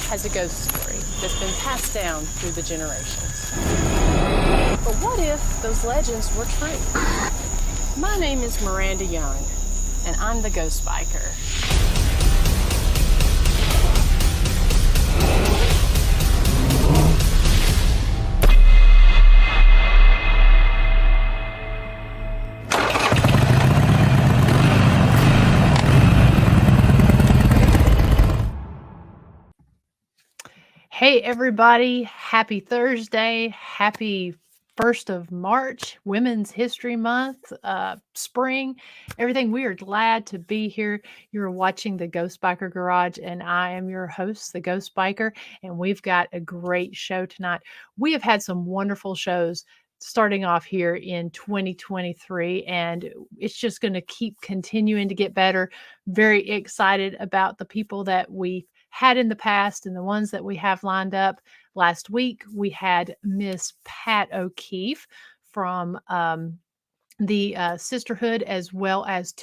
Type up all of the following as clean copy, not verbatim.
has a ghost story that's been passed down through the generations. But what if those legends were true? My name is Miranda Young, and I'm the Ghost Biker. Hey everybody, happy Thursday, happy 1st of March, Women's History Month, spring, everything. We are glad to be here. You're watching the Ghost Biker Garage, and I am your host, the Ghost Biker, and we've got a great show tonight. We have had some wonderful shows starting off here in 2023, and it's just going to keep continuing to get better. Very excited about the people that we had in the past and the ones that we have lined up. Last week, we had Miss Pat O'Keefe from the Sisterhood, as well as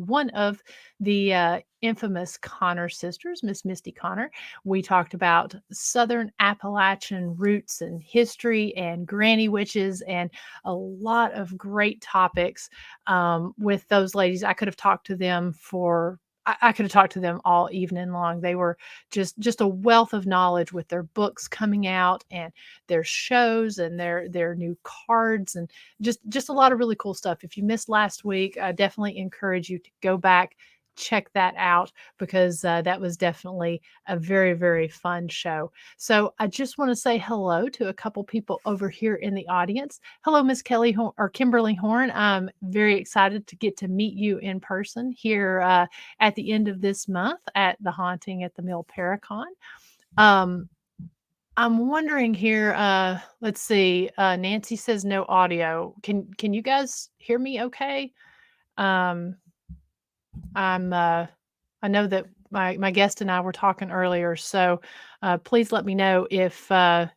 one of the infamous Connor sisters, Miss Misty Connor. We talked about Southern Appalachian roots and history and granny witches and a lot of great topics with those ladies. I could have talked to them all evening long. They were just a wealth of knowledge with their books coming out and their shows and their new cards and just a lot of really cool stuff. If you missed last week, I definitely encourage you to go back, check that out, because that was definitely a very, very fun show. So I just want to say hello to a couple people over here in the audience. Hello, Miss Kimberly Horn. I'm very excited to get to meet you in person here at the end of this month at the Haunting at the Mill Paracon. I'm wondering here, let's see, Nancy says no audio. Can you guys hear me okay? I know that my guest and I were talking earlier, so please let me know if you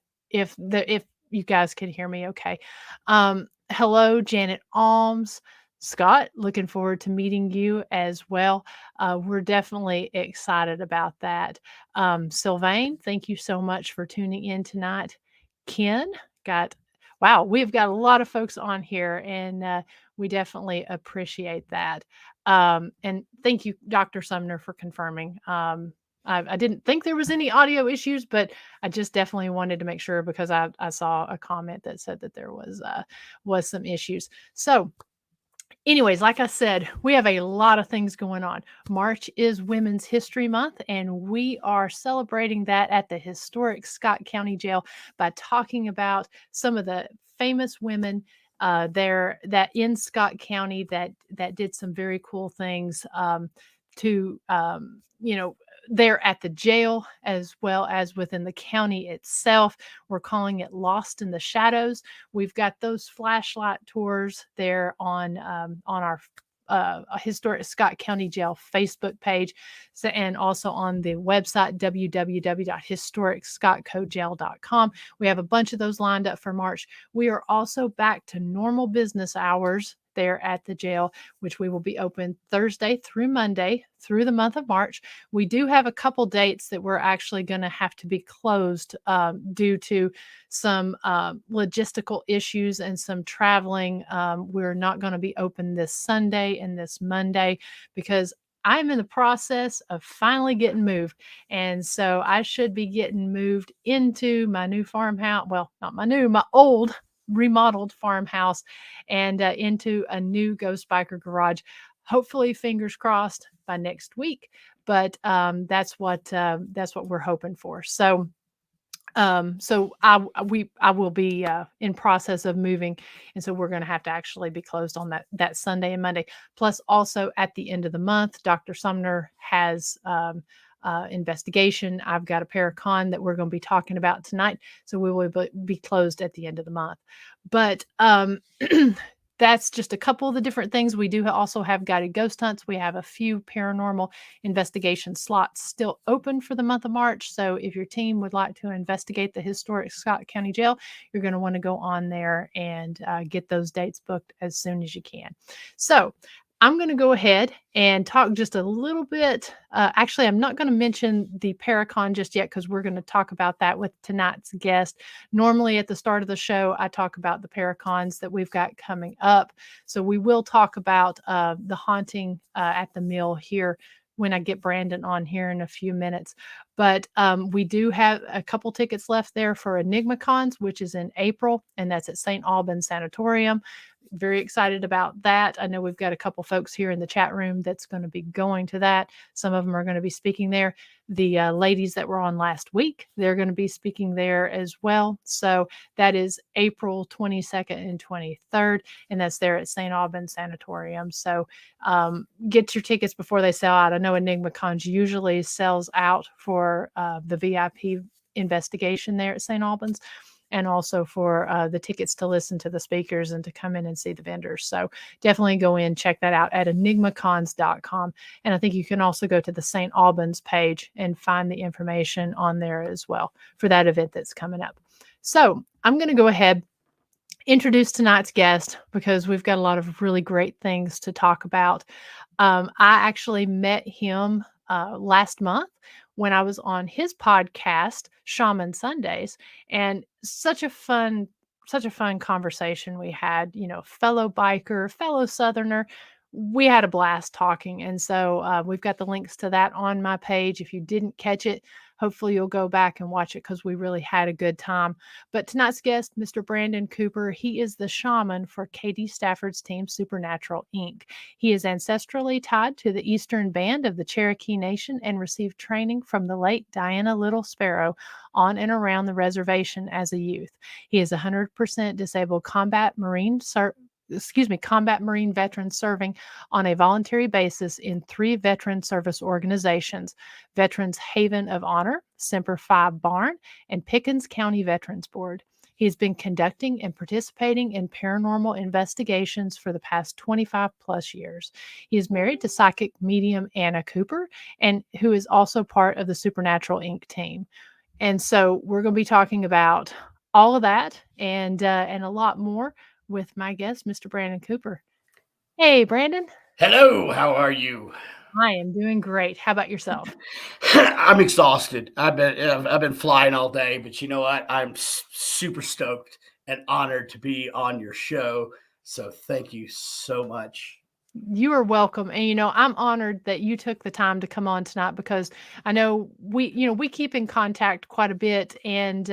guys can hear me okay. Hello, Janet Alms. Scott, looking forward to meeting you as well. We're definitely excited about that. Sylvain, thank you so much for tuning in tonight. Ken, we've got a lot of folks on here, and we definitely appreciate that. And thank you, Dr. Sumner, for confirming. I didn't think there was any audio issues, but I just definitely wanted to make sure, because I saw a comment that said that there was some issues. So anyways, like I said, we have a lot of things going on. March is Women's History Month, and we are celebrating that at the historic Scott County Jail by talking about some of the famous women there that in Scott County that did some very cool things there at the jail, as well as within the county itself. We're calling it Lost in the Shadows. We've got those flashlight tours there on our historic Scott County Jail Facebook page, and also on the website www.historicscottcojail.com. We have a bunch of those lined up for March. We are also back to normal business hours there at the jail, which we will be open Thursday through Monday through the month of March. We do have a couple dates that we're actually going to have to be closed due to some logistical issues and some traveling. We're not going to be open this Sunday and this Monday because I'm in the process of finally getting moved. And so I should be getting moved into my new farmhouse. Well, not my new, my old remodeled farmhouse, and into a new Ghost Biker Garage. Hopefully, fingers crossed, by next week. But that's what we're hoping for. So I will be in process of moving, and so we're going to have to actually be closed on that Sunday and Monday. Plus, also at the end of the month, Dr. Sumner has investigation. I've got a Paracon that we're going to be talking about tonight, so we will be closed at the end of the month. But that's just a couple of the different things. We do also have guided ghost hunts. We have a few paranormal investigation slots still open for the month of March. So if your team would like to investigate the historic Scott County Jail, you're going to want to go on there and get those dates booked as soon as you can. So I'm going to go ahead and talk just a little bit. Actually, I'm not going to mention the Paracon just yet because we're going to talk about that with tonight's guest. Normally, at the start of the show, I talk about the Paracons that we've got coming up. So we will talk about the haunting at the mill here when I get Brandon on here in a few minutes. But we do have a couple tickets left there for EnigmaCons, which is in April, and that's at St. Albans Sanatorium. Very excited about that. I know we've got a couple folks here in the chat room that's going to be going to that. Some of them are going to be speaking there. The ladies that were on last week, they're going to be speaking there as well. So that is April 22nd and 23rd, and that's there at St. Albans Sanatorium. So get your tickets before they sell out. I know EnigmaCons usually sells out for the VIP investigation there at St. Albans, and also for the tickets to listen to the speakers and to come in and see the vendors. So definitely go in, check that out at enigmacons.com. And I think you can also go to the St. Albans page and find the information on there as well for that event that's coming up. So I'm going to go ahead, introduce tonight's guest, because we've got a lot of really great things to talk about. I actually met him last month when I was on his podcast, Shaman Sundays, and such a fun conversation we had, fellow biker, fellow Southerner. We had a blast talking. And so we've got the links to that on my page. If you didn't catch it, hopefully you'll go back and watch it because we really had a good time. But tonight's guest, Mr. Brandon Cooper, he is the shaman for KD Stafford's team, Supernatural Inc. He is ancestrally tied to the Eastern Band of the Cherokee Nation and received training from the late Dianne Little Sparrow on and around the reservation as a youth. He is 100% disabled combat Marine veteran serving on a voluntary basis in 3 veteran service organizations: Veterans Haven of Honor, Semper Fi Barn, and Pickens County Veterans Board. He's been conducting and participating in paranormal investigations for the past 25 plus years. He is married to psychic medium Anna Cooper, and who is also part of the Supernatural Inc. team. And so we're going to be talking about all of that and a lot more with my guest, Mr. Brandon Cooper. Hey, Brandon. Hello, how are you? I am doing great. How about yourself? I'm exhausted. I've been flying all day, but you know what? I'm super stoked and honored to be on your show. So thank you so much. You are welcome. And, I'm honored that you took the time to come on tonight because I know we keep in contact quite a bit, and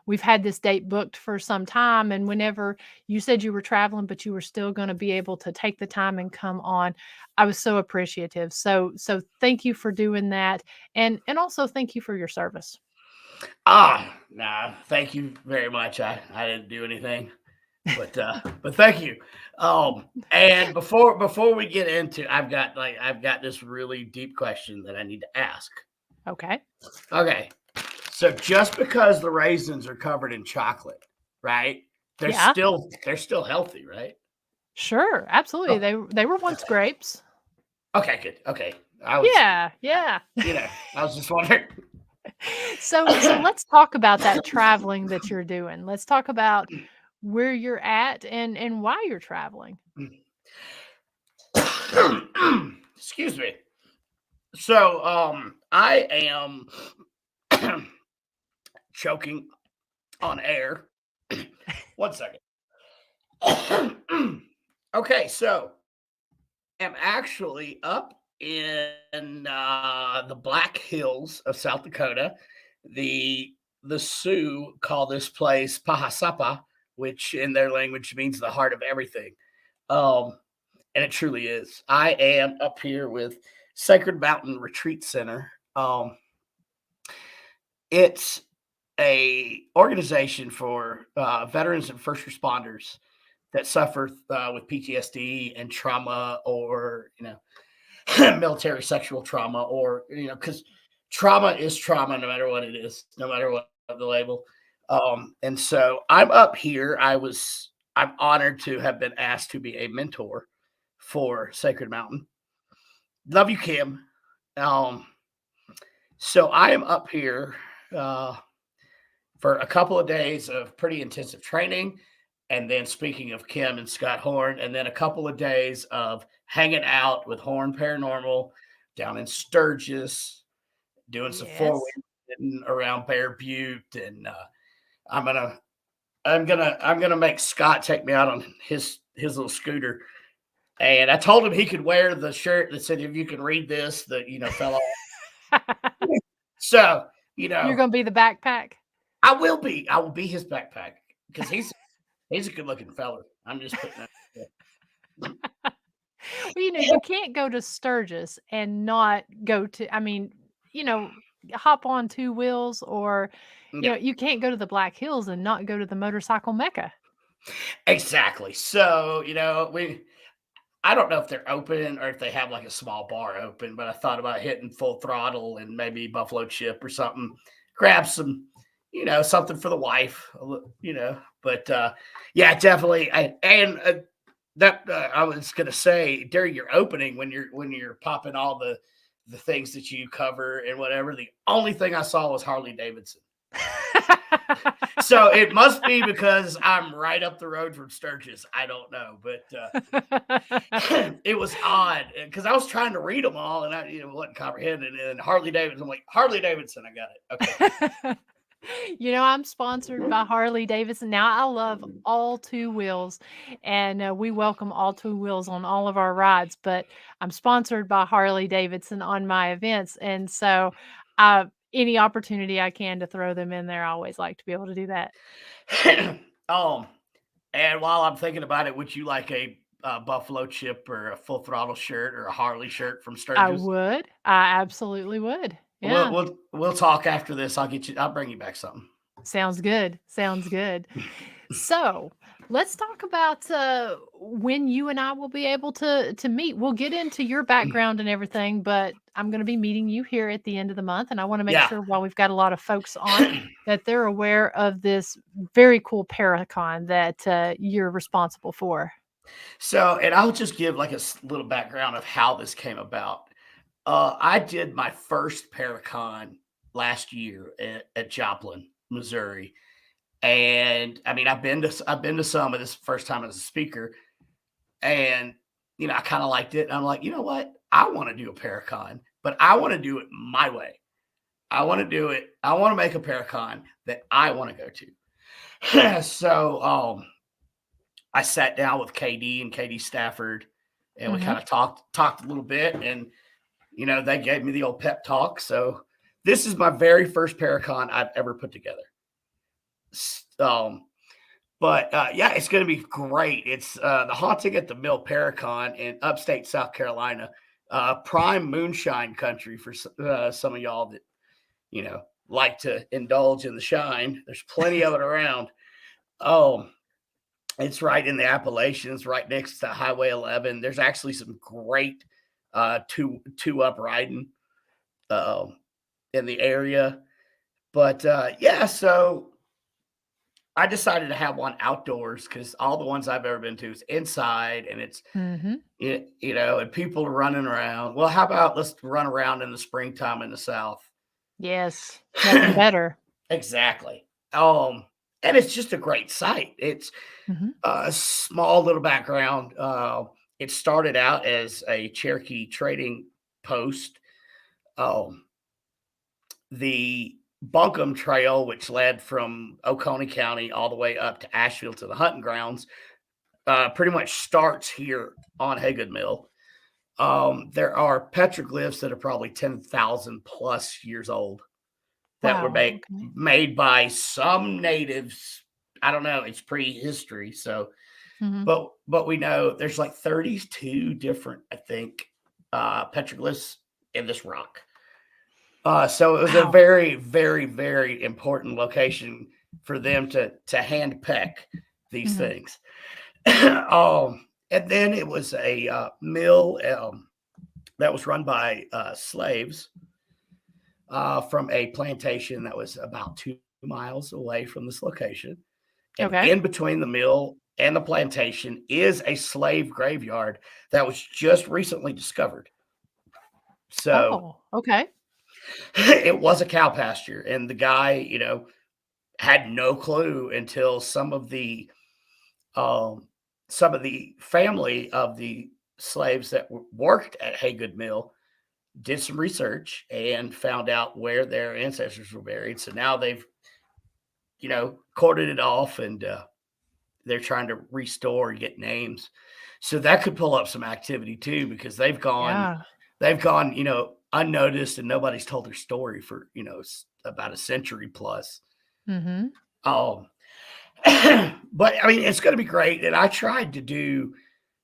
we've had this date booked for some time. And whenever you said you were traveling, but you were still going to be able to take the time and come on, I was so appreciative. So thank you for doing that. And also thank you for your service. Nah, thank you very much. I didn't do anything. But thank you. And before we get into, I've got this really deep question that I need to ask. Okay. So just because the raisins are covered in chocolate, right? They're still healthy, right? Sure, absolutely. They were once grapes. Okay, good. Okay. Yeah. I was just wondering. So let's talk about that traveling that you're doing. Let's talk about where you're at and why you're traveling. Excuse me. So I am choking on air. 1 second. Okay, so I'm actually up in the Black Hills of South Dakota. The Sioux call this place Pahasapa, which in their language means the heart of everything. And it truly is. I am up here with Sacred Mountain Retreat Center. It's a organization for veterans and first responders that suffer with PTSD and trauma, or military sexual trauma, or because trauma is trauma no matter what it is, no matter what the label. And so I'm up here. I'm honored to have been asked to be a mentor for Sacred Mountain. Love you, Kim. So I am up here for a couple of days of pretty intensive training. And then speaking of Kim and Scott Horn, and then a couple of days of hanging out with Horn Paranormal down in Sturgis, doing some Yes. four-wheel around Bear Butte, and I'm gonna I'm gonna make Scott take me out on his little scooter. And I told him he could wear the shirt that said, "If you can read this," that fell off. So You're gonna be the backpack? I will be his backpack because he's a good looking fella. I'm just putting that. Well, you can't go to Sturgis and not go to, hop on 2 wheels, or, Yeah, you can't go to the Black Hills and not go to the motorcycle mecca. exactly. So I don't know if they're open or if they have like a small bar open, but I thought about hitting Full Throttle and maybe Buffalo Chip or something. Grab some, something for the wife, But yeah, definitely. I was gonna say during your opening when you're popping all the things that you cover and whatever, the only thing I saw was Harley Davidson. So it must be because I'm right up the road from Sturgis. I don't know, but it was odd because I was trying to read them all and I wasn't comprehending it. And Harley Davidson, I'm like, Harley Davidson, I got it. Okay. I'm sponsored by Harley Davidson. Now, I love all 2 wheels, and we welcome all 2 wheels on all of our rides, but I'm sponsored by Harley Davidson on my events, and so, any opportunity I can to throw them in there, I always like to be able to do that. um, and while I'm thinking about it, would you like a Buffalo Chip or a Full Throttle shirt or a Harley shirt from I Sturgis? would. I absolutely would. We'll Yeah. we'll we'll talk after this. I'll bring you back something. Sounds good. Sounds good. So let's talk about when you and I will be able to meet. We'll get into your background and everything, but I'm going to be meeting you here at the end of the month, and I want to make Yeah. sure while we've got a lot of folks on that they're aware of this very cool Paracon that you're responsible for. So, and I'll just give like a little background of how this came about. I did my first Paracon last year at Joplin, Missouri, and I mean I've been to some of this first time as a speaker, and I kind of liked it. And I'm like, you know what? I want to do a Paracon, but I want to do it my way. I want to do it. I want to make a Paracon that I want to go to. So I sat down with KD and KD Stafford, and we Hmm. kind of talked a little bit, and they gave me the old pep talk. So this is my very first Paracon I've ever put together. Um, but yeah, it's going to be great. It's the Haunting at the Mill Paracon in upstate South Carolina, prime moonshine country for some of y'all that like to indulge in the shine. There's plenty of it around. Oh, it's right in the Appalachians, right next to Highway 11. There's actually some great two up riding uh, in the area. But yeah, so I decided to have one outdoors because all the ones I've ever been to is inside, and it's Hmm. and people are running around. Well, how about let's run around in the springtime in the South? Yes, nothing better. Exactly. And it's just a great site. It's Hmm. a small little background. It started out as a Cherokee trading post. Um, the Buncombe Trail, which led from Oconee County all the way up to Asheville to the hunting grounds, pretty much starts here on Haygood Mill. There are petroglyphs that are probably 10,000 plus years old that were Wow. Okay. made by some natives. I don't know. It's prehistory. So, Hmm. but we know there's like 32 different, I think, petroglyphs in this rock. So it was a Wow. very, very, very important location for them to hand peck these Hmm. things. And then it was a mill that was run by slaves from a plantation that was about 2 miles away from this location. And Okay. in between the mill and the plantation is a slave graveyard that was just recently discovered. So Oh, okay. it was a cow pasture, and the guy, had no clue until some of the some of the family of the slaves that worked at Haygood Mill did some research and found out where their ancestors were buried. So now they've, cordoned it off, and they're trying to restore and get names. So that could pull up some activity too, because Yeah. they've gone, unnoticed, and nobody's told their story for, about a century plus. Mhm. Um, but I mean, it's going to be great. And I tried to do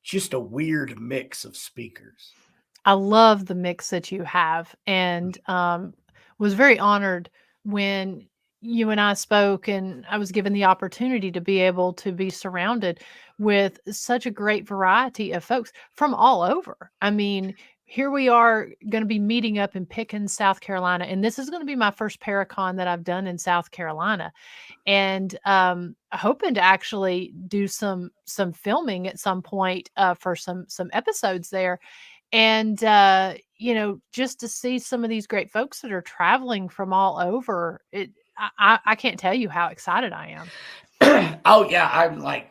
just a weird mix of speakers. I love the mix that you have, and was very honored when you and I spoke, and I was given the opportunity to be able to be surrounded with such a great variety of folks from all over. I mean, here we are going to be meeting up in Pickens, South Carolina, and this is going to be my first Paracon that I've done in South Carolina, and hoping to actually do some filming at some point for some episodes there, and just to see some of these great folks that are traveling from all over, I can't tell you how excited I am. Oh yeah, I'm like,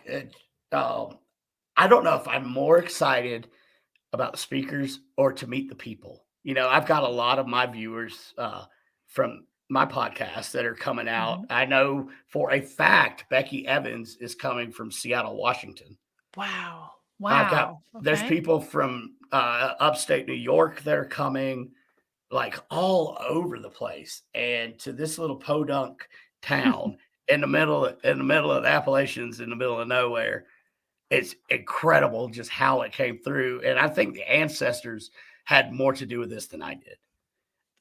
I don't know if I'm more excited about the speakers or to meet the people. I've got a lot of my viewers from my podcast that are coming out. Mhm. I know for a fact Becky Evans is coming from Seattle, Washington. Wow. I've got Wow. there's Okay. people from upstate New York that are coming, like all over the place, and to this little podunk town in the middle of the Appalachians, in the middle of nowhere. It's incredible just how it came through, and I think the ancestors had more to do with this than I did.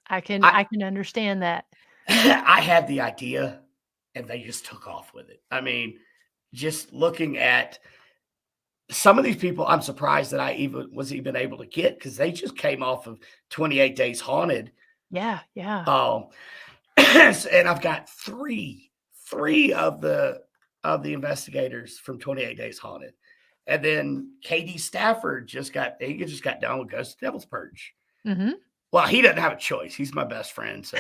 I can I I can understand that. I had the idea, and they just took off with it. I mean, just looking at some of these people, I'm surprised that I even able to get, because they just came off of 28 Days Haunted. Yeah, yeah. Um, and I've got three of the investigators from 28 Days Haunted. And then KD Stafford just got done with Ghost Devil's Purge. Mhm. Well, he doesn't have a choice. He's my best friend. So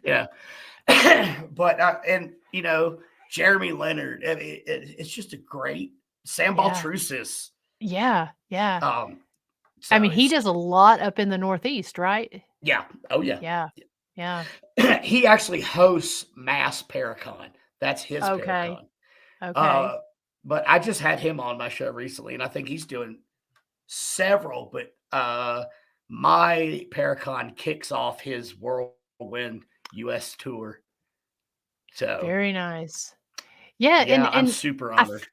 yeah. But and Jeremy Leonard. It's just a great Sam Yeah. Baltrusis. Yeah, yeah. Um, I so mean, he it's does a lot up in the Northeast, right? yeah. Oh yeah. Yeah. Yeah. He actually hosts Mass Paracon. That's his Okay. Paracon. Okay. Uh, but I just had him on my show recently, and I think he's doing several. But my Paracon kicks off his Whirlwind US tour. So Very nice. Yeah, yeah, I'm and super I honored. f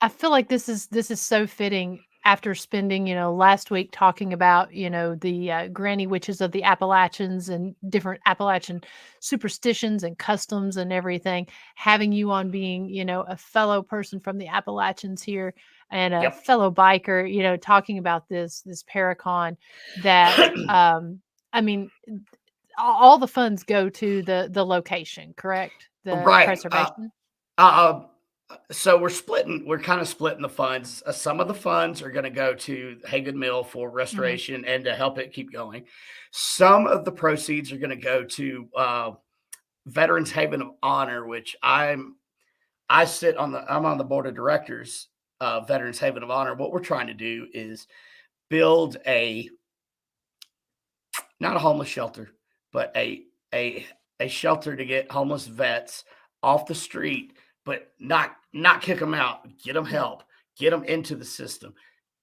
I feel like this is so fitting after spending, last week talking about, the, granny witches of the Appalachians and different Appalachian superstitions and customs and everything. Having you on being, a fellow person from the Appalachians here and a Yep. fellow biker, talking about this Paracon that, I mean, all the funds go to the location, correct? The Right. preservation? Uh, so we're kind of splitting the funds. Some of the funds are going to go to Haygood Mill for Mhm. restoration and to help it keep going. Some of the proceeds are going to go to Veterans Haven of Honor, which I'm on the board of directors of Veterans Haven of Honor. What we're trying to do is build not a homeless shelter, but a a shelter to get homeless vets off the street, but not kick them out. Get them Yeah. help. Get them into the system.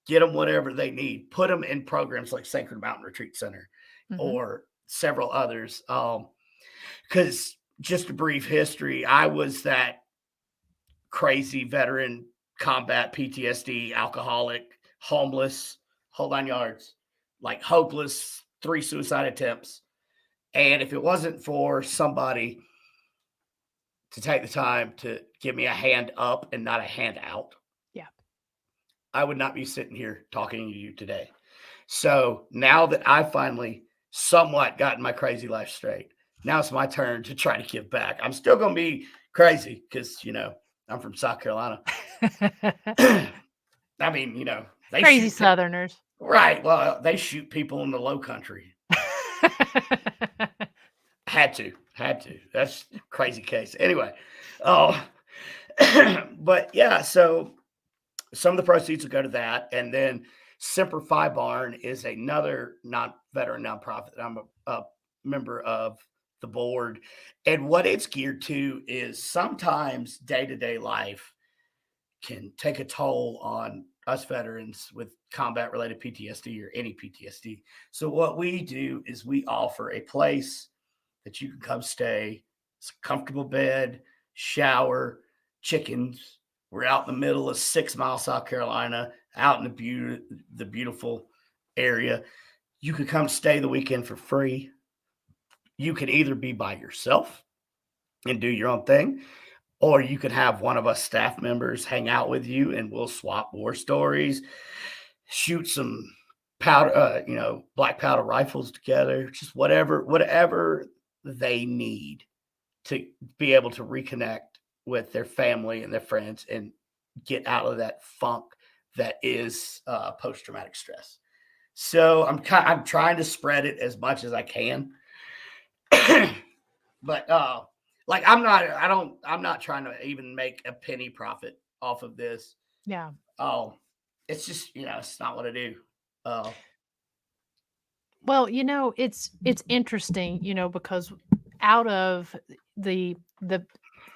Get them whatever they need. Put them in programs like Sacred Mountain Retreat Center Mhm. or several others. Because just a brief history, I was that crazy veteran, combat PTSD, alcoholic, homeless, whole 9 yards, like hopeless, 3 suicide attempts. And if it wasn't for somebody to take the time to give me a hand up and not a hand out, Yeah. I would not be sitting here talking to you today. So now that I finally somewhat gotten my crazy life straight, now it's my turn to try to give back. I'm still going to be crazy because, I'm from South Carolina. I mean, they Crazy shoot, Southerners. right. Well, they shoot people in the low country. Had to. That's a crazy case. Anyway, oh, But yeah, so some of the proceeds will go to that, and then Semper Fi Barn is another non-veteran nonprofit that I'm a member of the board, and what it's geared to is sometimes day-to-day life can take a toll on us veterans with combat related PTSD or any PTSD. So what we do is we offer a place that you can come stay. It's a comfortable bed, shower, chickens. We're out in the middle of 6 Mile, South Carolina, out in the beautiful area. You can come stay the weekend for free. You can either be by yourself and do your own thing, or you could have one of us staff members hang out with you and we'll swap war stories, shoot some powder, black powder rifles together, just whatever they need to be able to reconnect with their family and their friends and get out of that funk that is post-traumatic stress. So I'm trying to spread it as much as I can. But like I'm not trying to even make a penny profit off of this. Yeah. Oh, it's just, it's not what I do. Well, it's interesting, because out of the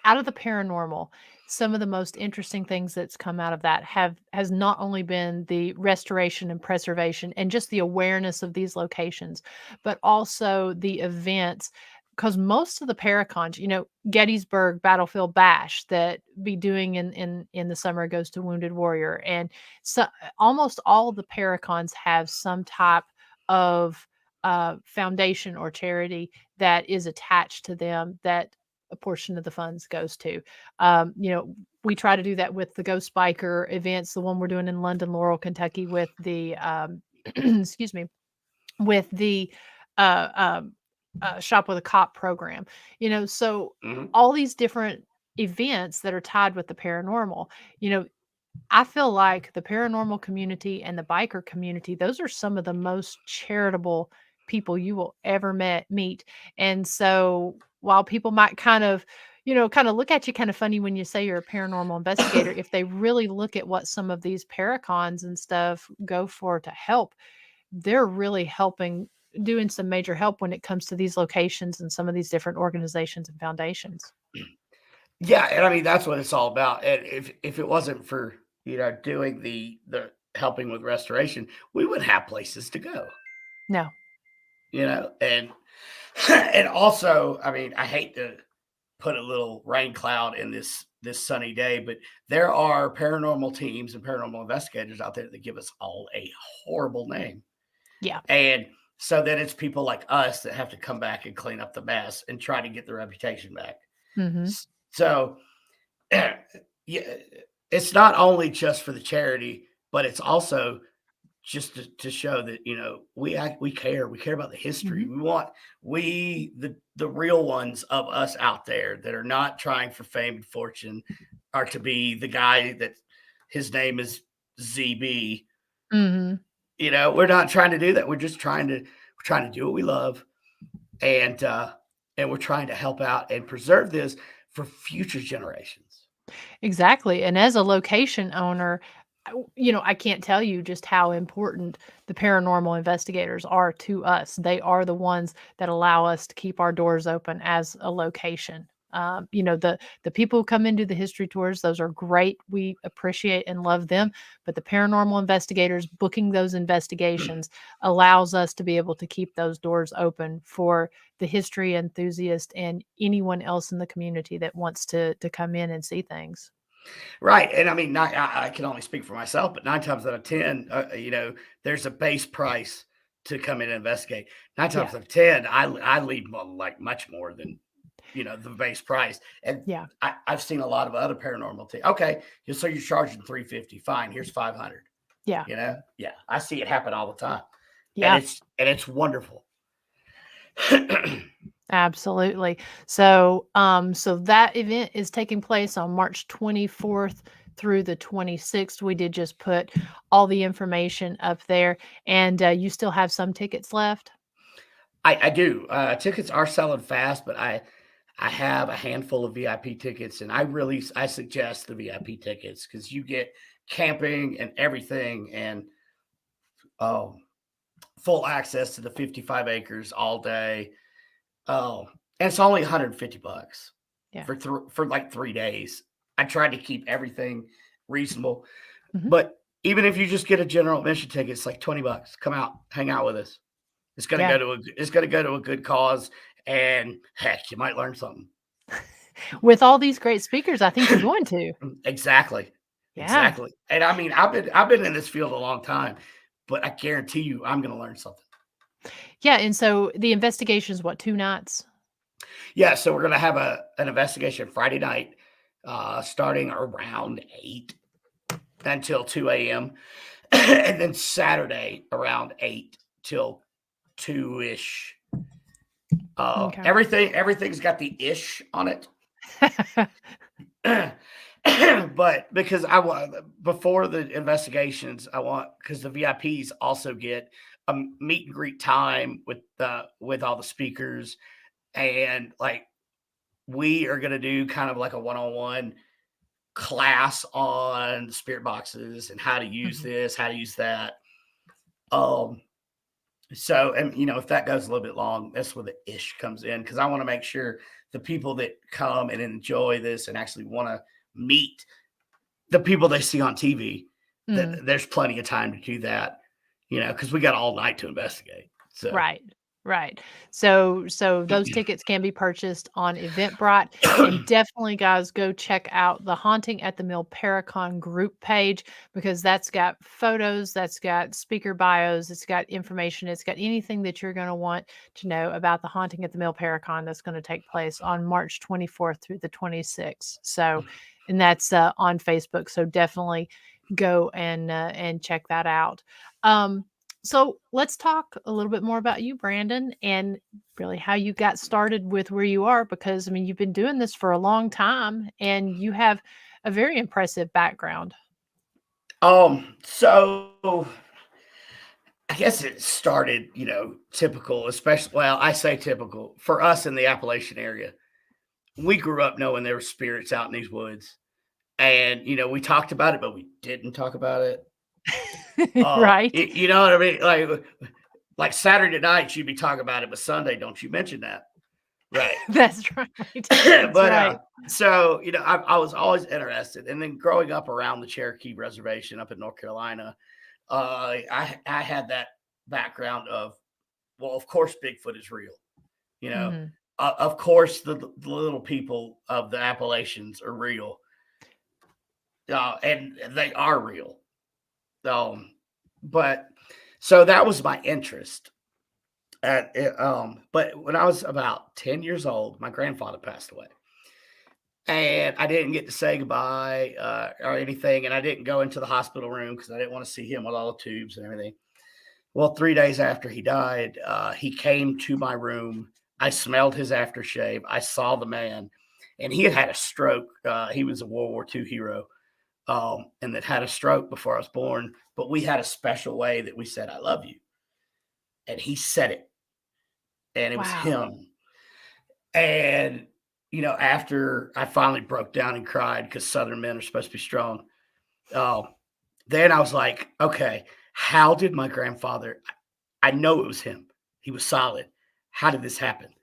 out of the paranormal, some of the most interesting things that's come out of that has not only been the restoration and preservation and just the awareness of these locations, but also the events. Because most of the paracons, Gettysburg Battlefield Bash that be doing in the summer goes to Wounded Warrior, and so almost all of the paracons have some type of foundation or charity that is attached to them that a portion of the funds goes to. We try to do that with the Ghost Biker events, the one we're doing in London, Laurel, Kentucky, with the excuse me, with the uh, um, Shop with a Cop program. So Mhm. all these different events that are tied with the paranormal. You know, I feel like the paranormal community and the biker community, those are some of the most charitable people you will ever meet. And so while people might kind of look at you kind of funny when you say you're a paranormal investigator, if they really look at what some of these paracons and stuff go for to help, they're really helping, doing some major help when it comes to these locations and some of these different organizations and foundations. Yeah, and I mean that's what it's all about. And if it wasn't for doing the helping with restoration, we wouldn't have places to go. No. And and also, I mean, I hate to put a little rain cloud in this sunny day, but there are paranormal teams and paranormal investigators out there that give us all a horrible name. Yeah. And so then it's people like us that have to come back and clean up the mess and try to get the reputation back. Mhm. So yeah, it's not only just for the charity, but it's also just to show that we care about the history. Mhm. We want the real ones of us out there that are not trying for fame and fortune are to be the guy that his name is ZB. Mhm. We're not trying to do that. We're trying to do what we love, and we're trying to help out and preserve this for future generations. Exactly, and as a location owner, I can't tell you just how important the paranormal investigators are to us. They are the ones that allow us to keep our doors open as a location. The people who come into the history tours, those are great. We appreciate and love them, but the paranormal investigators booking those investigations allows us to be able to keep those doors open for the history enthusiast and anyone else in the community that wants to come in and see things. Right, and I mean, I can only speak for myself, but 9 times out of 10, there's a base price to come in and investigate. 9 Yeah, times out of 10, I leave like much more than, the base price, and yeah, I've seen a lot of other paranormal things. Okay, so you're charging 350, fine, here's 500, yeah, Yeah, I see it happen all the time, and yeah. it's wonderful. Absolutely. So that event is taking place on March 24th through the 26th. We did just put all the information up there, and you still have some tickets left. I do. Tickets are selling fast, but I have a handful of VIP tickets, and I suggest the VIP tickets because you get camping and everything, and oh, full access to the 55 acres all day. Oh, and it's only $150 Yeah. for like 3 days. I tried to keep everything reasonable, Mhm. but even if you just get a general admission ticket, it's like $20. Come out, hang out with us. Yeah. It's gonna go to a good cause, and heck, you might learn something. With all these great speakers, I think you're going to. Exactly, Yeah. exactly. And I mean, I've been in this field a long time, but I guarantee you, I'm gonna learn something. Yeah, and so the investigation is what, 2 nights? Yeah, so we're gonna have an investigation Friday night, starting around 8 until 2 a.m. and then Saturday around 8 till 2-ish. Okay. Everything's got the ish on it. But because I want before the investigations, I want because the VIPs also get a meet and greet time with all the speakers, and like we are gonna do kind of like a one-on-one class on spirit boxes and how to use Mhm. this, how to use that. Um, so and if that goes a little bit long, that's where the ish comes in because I want to make sure the people that come and enjoy this and actually want to meet the people they see on TV, that Mhm. there's plenty of time to do that, because we got all night to investigate. So Right, right. So those tickets can be purchased on Eventbrite, and definitely, guys, go check out the Haunting at the Mill Paracon group page because that's got photos, that's got speaker bios, it's got information, it's got anything that you're gonna want to know about the Haunting at the Mill Paracon that's gonna take place on March 24th through the 26th. So, and that's, on Facebook, so definitely go and check that out. Um, so let's talk a little bit more about you, Brandon, and really how you got started with where you are, because I mean, you've been doing this for a long time and you have a very impressive background. so I guess it started, typical, especially well, I say typical for us in the Appalachian area. We grew up knowing there were spirits out in these woods. And we talked about it, but we didn't talk about it. Right? You know what I mean? Like Saturday night, you'd be talking about it, but Sunday, don't you mention that? Right. That's right. That's But right. so I was always interested, and then growing up around the Cherokee Reservation up in North Carolina, I had that background of, well, of course Bigfoot is real. You know, Mhm. of course the little people of the Appalachians are real, and they are real. But so that was my interest. But when I was about 10 years old, my grandfather passed away. And I didn't get to say goodbye or anything. And I didn't go into the hospital room because I didn't want to see him with all the tubes and everything. Well, 3 days after he died, he came to my room. I smelled his aftershave. I saw the man, and he had had a stroke. He was a World War II hero, and that had a stroke before I was born. But we had a special way that we said, I love you. And he said it, and it was Wow. him. And, after I finally broke down and cried because Southern men are supposed to be strong, uh, then I was like, okay, how did my grandfather? I know it was him. He was solid. How did this happen?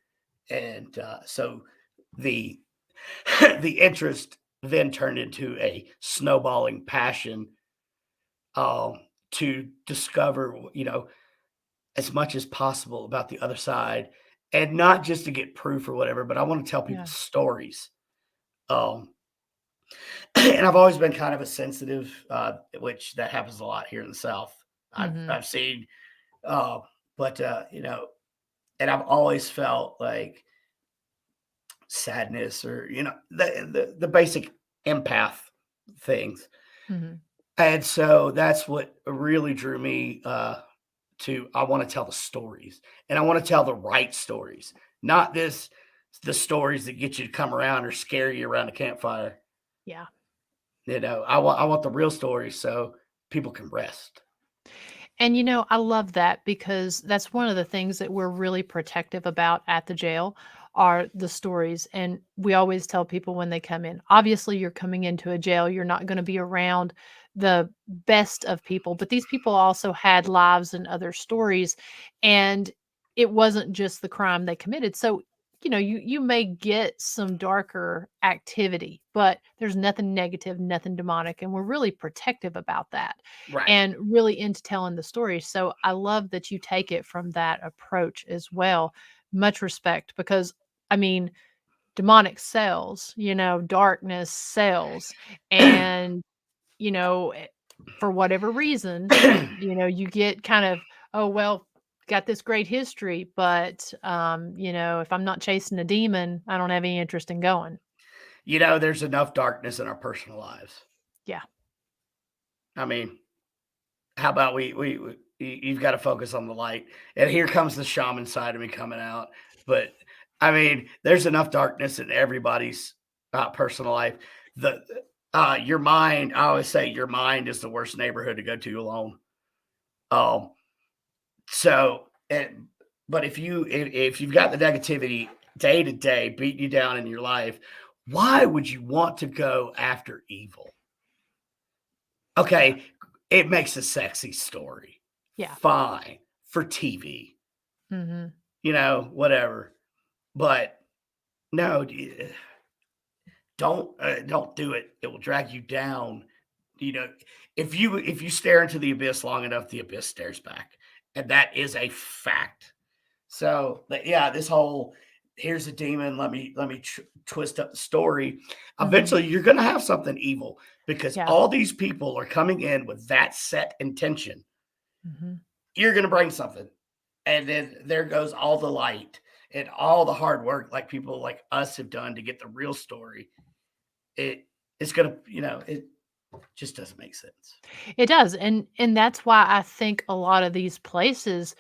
And so the the interest then turned into a snowballing passion um, to discover, as much as possible about the other side, and not just to get proof or whatever, but I want to tell people Yeah. stories. Um, and I've always been kind of a sensitive, which that happens a lot here in the South. Mhm. I've seen, uh, but and I've always felt like sadness or the basic empath things. Mhm. And so that's what really drew me to I want to tell the stories, and I want to tell the right stories, not the stories that get you to come around or scare you around a campfire. Yeah. I want the real stories so people can rest. And I love that because that's one of the things that we're really protective about at the jail are the stories. And we always tell people when they come in, obviously you're coming into a jail, you're not going to be around the best of people, but these people also had lives and other stories, and it wasn't just the crime they committed. So you may get some darker activity, but there's nothing negative, nothing demonic, and we're really protective about that Right. and really into telling the story. So I love that you take it from that approach as well. Much respect, because I mean, demonic sells, darkness sells, and for whatever reason, you get kind of, oh well, got this great history, but if I'm not chasing a demon, I don't have any interest in going. There's enough darkness in our personal lives. Yeah. I mean, how about you've got to focus on the light. And here comes the shaman side of me coming out. But I mean, there's enough darkness in everybody's personal life. Your mind, I always say your mind is the worst neighborhood to go to alone. Um, so, but if you've got the negativity day to day beating you down in your life, why would you want to go after evil? Okay, it makes a sexy story. Yeah. Fine for TV, Hmm. whatever. But no, don't do it. It will drag you down. You know, if you stare into the abyss long enough, the abyss stares back, and that is a fact. So, yeah, this whole here's a demon. Let me twist up the story. Hmm. Eventually, you're going to have something evil because Yeah. all these people are coming in with that set intention. Hmm. You're going to bring something, and then there goes all the light and all the hard work, like people like us have done to get the real story. It's going to, it just doesn't make sense. It does, and that's why I think a lot of these places,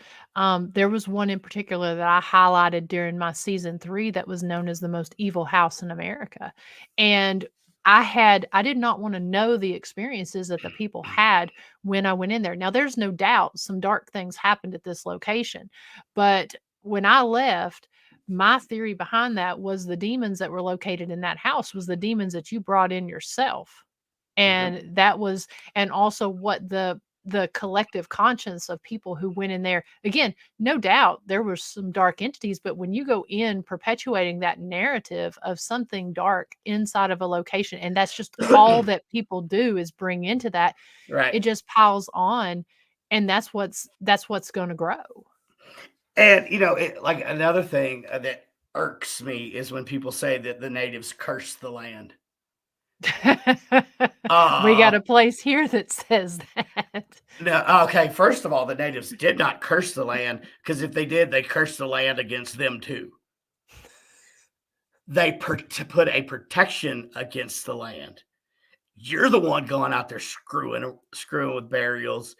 there was one in particular that I highlighted during my season 3 that was known as the most evil house in America, and I did not wanna know the experiences that the people had when I went in there. Now, there's no doubt some dark things happened at this location, but when I left, my theory behind that was the demons that were located in that house was the demons that you brought in yourself. Yep. And that was, and also what the collective conscience of people who went in there, again, no doubt there were some dark entities, but when you go in perpetuating that narrative of something dark inside of a location, and that's just all that people do is bring into that, Right. it just piles on, and that's what's going to grow. And like another thing that irks me is when people say that the natives curse the land. We got Uh a place here that says that. no, okay. First of all, the natives did not curse the land because if they did, they cursed the land against them too. They to put a protection against the land. You're the one going out there screwing with burials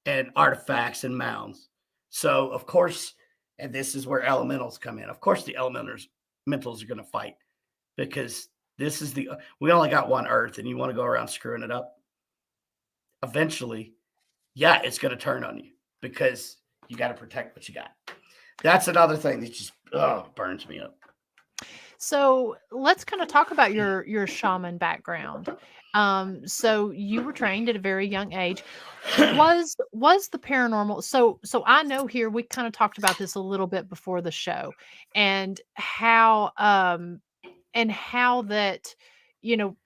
and artifacts and mounds. So of course, and this is where elementals come in. Of course, the elementals are going to fight because this is we only got one Earth, and you want to go around screwing it up. Eventually, yeah, it's going to turn on you because you got to protect what you got. That's another thing that just burns me up. So let's kind of talk about your shaman background. So you were trained at a very young age. Was the paranormal, so I know here we kind of talked about this a little bit before the show, and how that, you know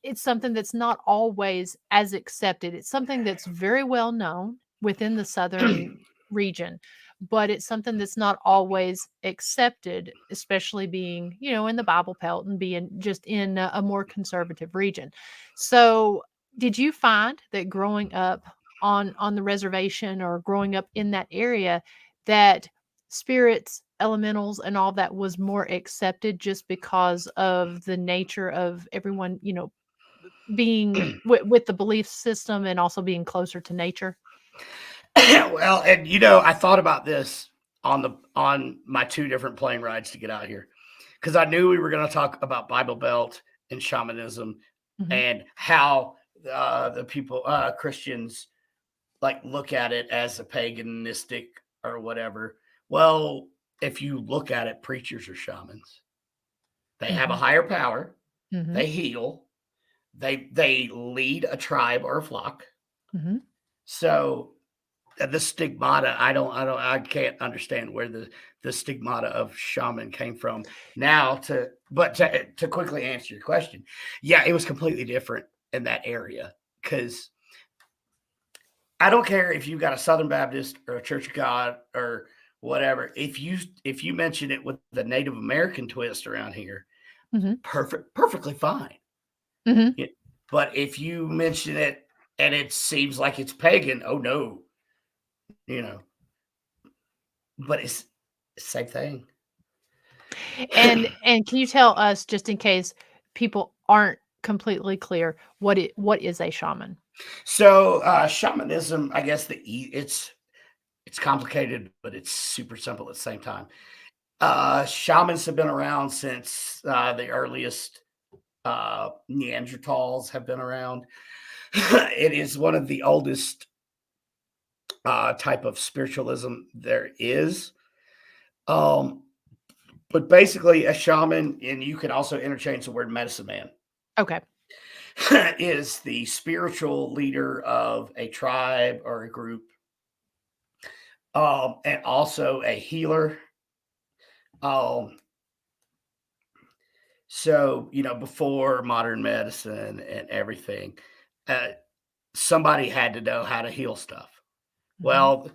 it's something that's not always as accepted. It's something that's very well known within the southern region, but it's something that's not always accepted, especially being, in the Bible Belt and being just in a more conservative region. So, did you find that growing up on the reservation or growing up in that area that spirits, elementals, and all that was more accepted just because of the nature of everyone, being with the belief system and also being closer to nature? Well, and I thought about this on my 2 different plane rides to get out here because I knew we were going to talk about Bible Belt and shamanism Mhm. and how the people Christians like look at it as a paganistic or whatever. Well, if you look at it, preachers are shamans. They have a Mhm. higher power. Mhm. They heal. They lead a tribe or a flock. Mhm. So the stigmata, I can't understand where the stigmata of shaman came from. Now to quickly answer your question, yeah, it was completely different in that area because I don't care if you've got a Southern Baptist or a Church of God or whatever. If you mention it with the Native American twist around here, Mhm. perfectly fine. Mhm. Yeah, but if you mention it and it seems like it's pagan, oh no, you know. But it's the same thing. And can you tell us, just in case people aren't completely clear, what is a shaman? So shamanism, I guess it's complicated, but it's super simple at the same time. Shamans have been around since the earliest Neanderthals have been around. It is one of the oldest type of spiritualism there is. Um, but basically, a shaman, and you can also interchange the word medicine man, Okay. is the spiritual leader of a tribe or a group, and also a healer. Um, so, before modern medicine and everything, uh, somebody had to know how to heal stuff. Mhm. Well,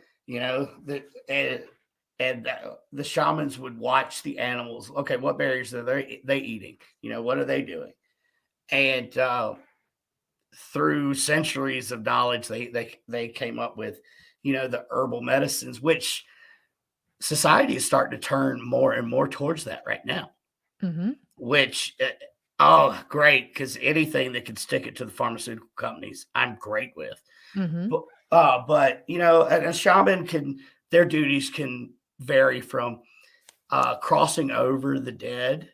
the shamans would watch the animals. Okay, what berries are they eating? What are they doing? And through centuries of knowledge, they came up with, the herbal medicines, which society is starting to turn more and more towards that right now. Mhm. Which, oh, great, because anything that can stick it to the pharmaceutical companies, I'm great with. Mhm. But a shaman their duties can vary from crossing over the dead,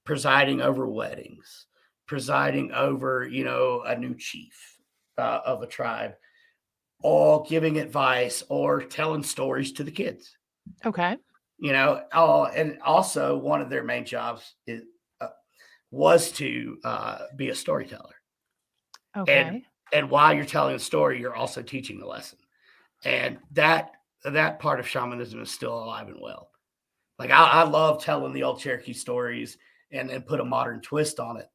presiding over weddings, presiding over, a new chief of a tribe, or giving advice or telling stories to the kids. Okay. And also one of their main jobs uh, was to be a storyteller. And Okay. and while you're telling a story, you're also teaching a lesson. And that part of shamanism is still alive and well. Like I love telling the old Cherokee stories and then put a modern twist on it.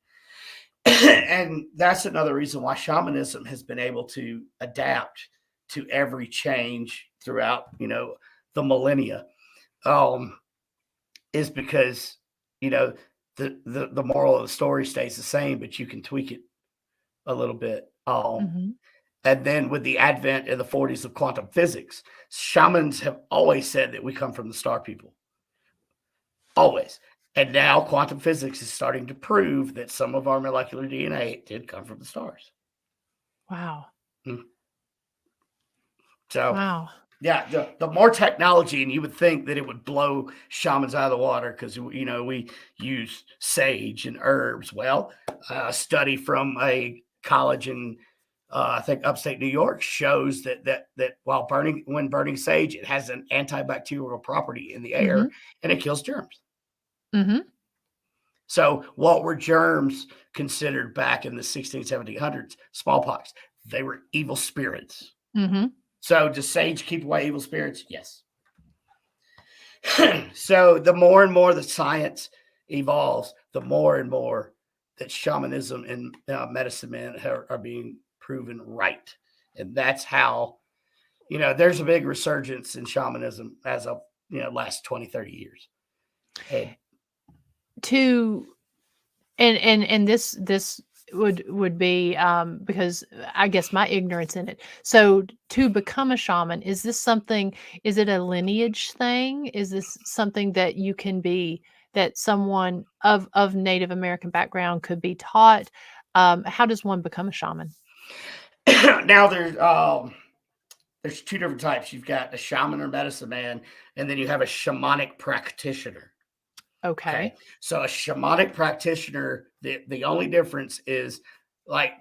And that's another reason why shamanism has been able to adapt to every change throughout, the millennia. Um, is because you know the moral of the story stays the same, but you can tweak it a little bit. Mhm. And then with the advent in the 40s of quantum physics, shamans have always said that we come from the star people, always. And now quantum physics is starting to prove that some of our molecular DNA did come from the stars. Wow. Mm. So Wow. yeah, the more technology, and you would think that it would blow shamans out of the water because we use sage and herbs. Well, a study from a college in I think upstate New York shows that when burning sage, it has an antibacterial property in the air Mhm. and it kills germs. Mhm. So what were germs considered back in the 16, 1700s? Smallpox. They were evil spirits. Mhm. So does sage keep away evil spirits? Yes. So the more and more that science evolves, the more and more that shamanism and medicine men are being proven right. And that's how, there's a big resurgence in shamanism as of, last 20, 30 years. And To and this would be, because I guess my ignorance in it. So to become a shaman, is it a lineage thing? Is this something that you can be that someone of Native American background could be taught? How does one become a shaman? now there's two different types. You've got a shaman or medicine man, and then you have a shamanic practitioner. Okay. Okay. So a shamanic practitioner, the only difference is like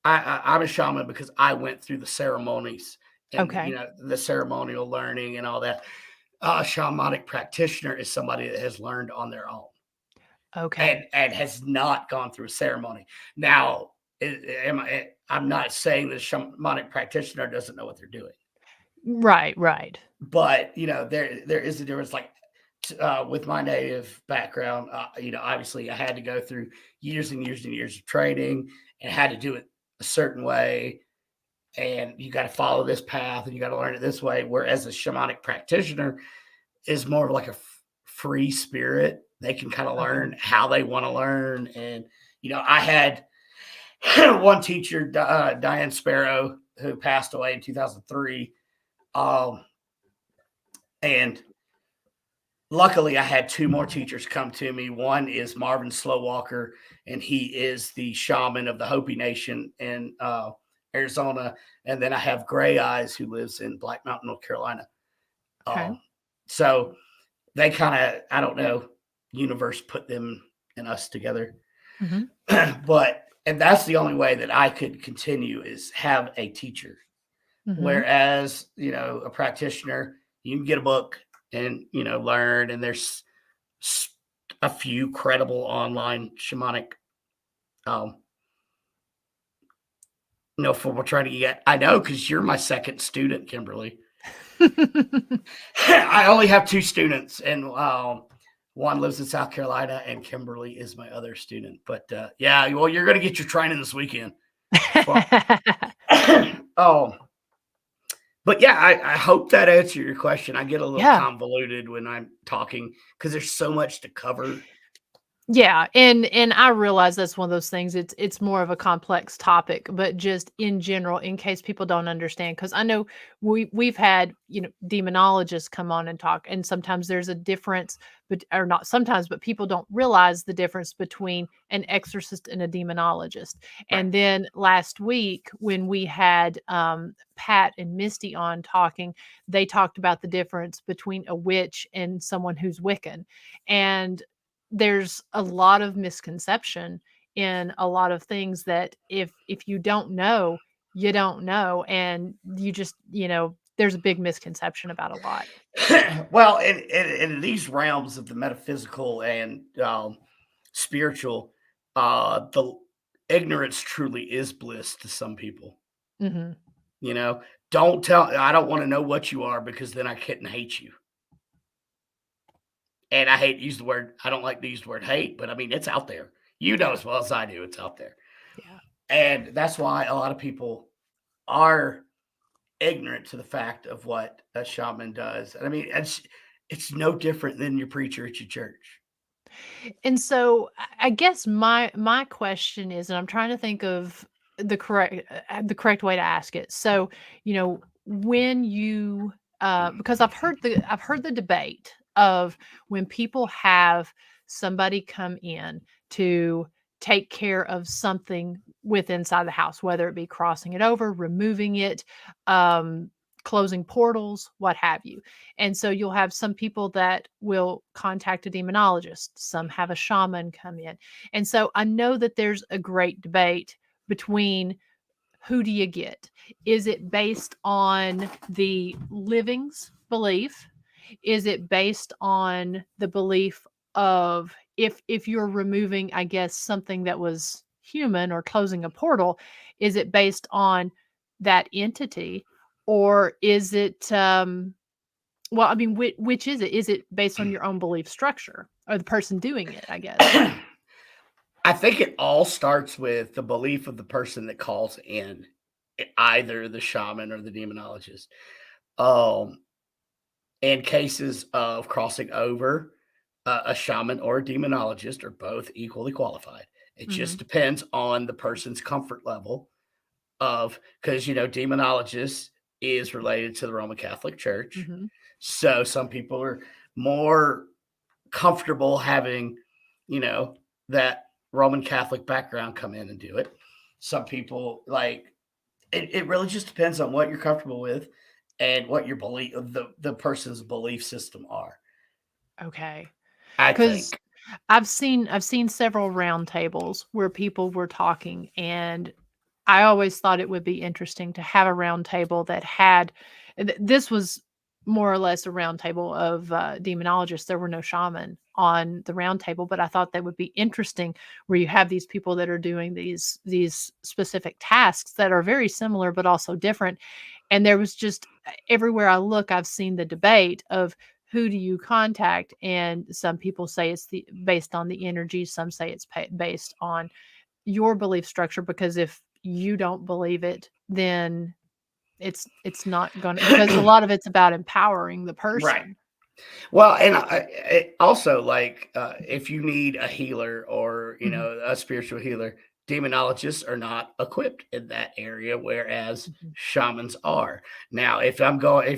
I'm a shaman because I went through the ceremonies and Okay. the ceremonial learning and all that. A shamanic practitioner is somebody that has learned on their own Okay. and has not gone through a ceremony. Now, I'm not saying the shamanic practitioner doesn't know what they're doing, Right, right. but there is a difference. Like with my native background, obviously I had to go through years and years and years of training and had to do it a certain way. And you got to follow this path and you got to learn it this way. Whereas a shamanic practitioner is more of like a free spirit. They can kind of Okay. learn how they want to learn. And, I had one teacher, Dianne Sparrow, who passed away in 2003. And luckily, I had two more teachers come to me. One is Marvin Slowwalker, and he is the shaman of the Hopi Nation in Arizona. And then I have Gray Eyes, who lives in Black Mountain, North Carolina. Okay. So they kind of, I don't know, universe put them and us together. Mm-hmm. And that's the only way that I could continue is have a teacher. Mm-hmm. Whereas, a practitioner, you can get a book and, learn. And there's a few credible online shamanic, for we're trying to get. I know because you're my second student, Kimberly. I only have two students, and one lives in South Carolina, and Kimberly is my other student. But yeah, well, you're going to get your training this weekend. But yeah, I hope that answered your question. I get a little convoluted when I'm talking because there's so much to cover. Yeah, and I realize that's one of those things. It's more of a complex topic, but just in general, in case people don't understand, because I know we've had demonologists come on and talk, and sometimes there's a difference, or not sometimes, but people don't realize the difference between an exorcist and a demonologist. Right. And then last week when we had Pat and Misty on talking, they talked about the difference between a witch and someone who's Wiccan, and there's a lot of misconception in a lot of things that if you don't know, you don't know. And you just, there's a big misconception about a lot. Well, in these realms of the metaphysical and spiritual, the ignorance truly is bliss to some people. Mm-hmm. Don't tell, I don't want to know what you are because then I couldn't hate you. And I hate to use the word, I don't like to use the word hate, but I mean, it's out there. As well as I do, it's out there. Yeah. And that's why a lot of people are ignorant to the fact of what a shaman does. I mean, it's no different than your preacher at your church. And so I guess my question is, and I'm trying to think of the correct way to ask it. So, when you because I've heard the debate of when people have somebody come in to take care of something inside the house, whether it be crossing it over, removing it, closing portals, what have you. And so you'll have some people that will contact a demonologist, some have a shaman come in. And so I know that there's a great debate between who do you get? Is it based on the living's belief? Is it based on the belief of if you're removing, I guess, something that was human or closing a portal, is it based on that entity? Or is it well, I mean, which is it? Is it based on your own belief structure or the person doing it, I guess? I think it all starts with the belief of the person that calls in, either the shaman or the demonologist. In cases of crossing over, a shaman or a demonologist are both equally qualified. It just depends on the person's comfort level of, because, demonologist is related to the Roman Catholic Church. So some people are more comfortable having, that Roman Catholic background come in and do it. Some people it really just depends on what you're comfortable with and what your belief, the person's belief system are. Okay. I think I've seen several round tables where people were talking, and I always thought it would be interesting to have a round table that had this was more or less a round table of demonologists. There were no shaman on the round table, but I thought that would be interesting, where you have these people that are doing these specific tasks that are very similar but also different. And there was just everywhere I look, I've seen the debate of who do you contact, and some people say it's based on the energy, some say it's based on your belief structure, because if you don't believe it, then it's not gonna, because a lot of it's about empowering the Right. person. Well, and also, like, if you need a healer or, Mhm, a spiritual healer, demonologists are not equipped in that area, whereas mhm, shamans are. Now, if